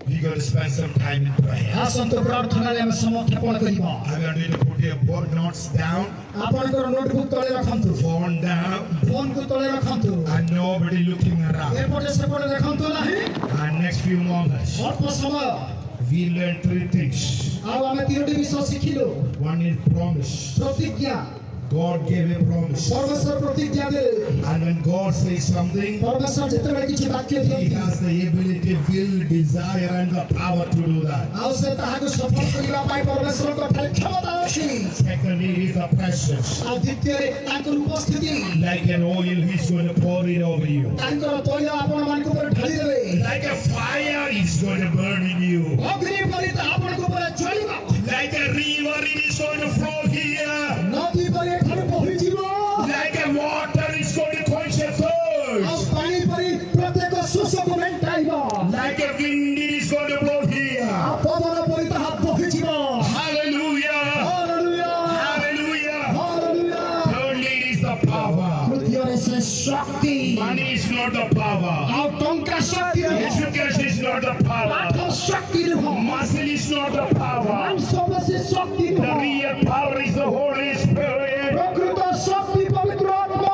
We're going to spend some time in prayer. ଆସନ୍ତୁ ପ୍ରାର୍ଥନାରେ ଆମେ ସମର୍ପଣ କରିବା I want you to put your board notes down, ଆପଣଙ୍କର ନୋଟବୁକ୍ ତଳେ ରଖନ୍ତୁ phone down, ଫୋନକୁ ତଳେ ରଖନ୍ତୁ and nobody looking around. ଏପଟେ ସେପଟେ ଦେଖନ୍ତୁ ନାହିଁ And next few moments, ଅଳ୍ପ ସମୟ we learn three things. ଆଉ ଆମେ ତିନୋଟି ବିଷୟ ଶିଖିଲୁ One is promise. ପ୍ରତିଜ୍ଞା God gave a promise. ପରମେଶ୍ୱର ପ୍ରତିଜ୍ଞା ଦେଲେ And when God says something, ପରମେଶ୍ୱର ଯେତେବେଳେ କିଛି ବାକ୍ୟ He ଦିଅନ୍ତି has the ability, will, desire, and the power to do that. ଆଉ ସେ ତାହାକୁ ସଫଳ କରିବା ପାଇଁ ପରମେଶ୍ୱରଙ୍କ ଠାରେ କ୍ଷମତା ଅଛି Secondly, is the presence. ଆଉ ଦ୍ୱିତୀୟରେ ତାଙ୍କର ଉପସ୍ଥିତି Like an oil, He's going to pour it over you. ତାଙ୍କର ତୈଳ ଆପଣମାନଙ୍କ ଉପରେ ଢାଳି ଦେବେ Like a fire, He's going to burn in you. ଅଗ୍ନି ପରି ତା ଆପଣଙ୍କ ଉପରେ ଜ୍ୱଳିବ Like a river, it is going to flow here. ନଦୀ ପରି ଏଠାରୁ ବୋହିଯିବ Like a water, it's going to quench your ଆଉ thirst. ପାଣି ପରି ପ୍ରତ୍ୟେକ ଶୋଷକୁ ମେଣ୍ଟାଇବ Like a wind, it is going to blow ଆଉ here. ପବନ ପରି ତାହା ବୋହିଯିବ Hallelujah. Hallelujah Hallelujah. Hallelujah Thirdly, it is the power. ତୃତୀୟରେ ସେ ଶକ୍ତି Money is not the power. ଆଉ ଟଙ୍କା ଶକ୍ତି ନୁହଁ Education is not the power. ପାଠ ଶକ୍ତି ନୁହଁ Muscle is not the power. ମାଂସପେଶୀ ଶକ୍ତି The ନୁହଁ real power is the Holy Spirit. ପ୍ରକୃତ ଶକ୍ତି ପବିତ୍ର ଆତ୍ମା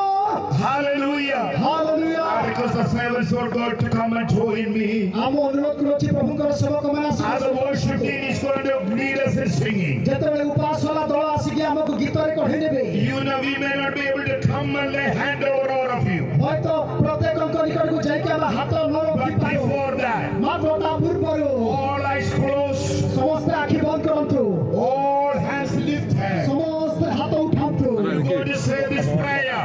Hallelujah. Hallelujah Because the servants of God to come and join me. ଆମ ଅନୁରୋଧ କରୁଛି ପ୍ରଭୁଙ୍କର ସେବକମାନେ As the ଆସିବେ worship team is going to lead us in singing. ଯେତେବେଳେ ଉପାସନା ଦଳ ଆସିକି ଆମକୁ ଗୀତରେ କଢେଇ ନେବେ You know, we may not be able to come and lay hand over all of you. ହয়ତ ପ୍ରତ୍ୟେକଙ୍କ ନିକଟକୁ ଯାଇକି ଆମେ ହାତ ନ But ରଖିପାରୁ before that, ମାତ୍ର ତା ପୂର୍ବରୁ all eyes closed, ସମସ୍ତେ ଆଖି ବନ୍ଦ କରନ୍ତୁ all hands lifted. ସମସ୍ତେ ହାତ ଉଠାନ୍ତୁ I'm going to say this prayer.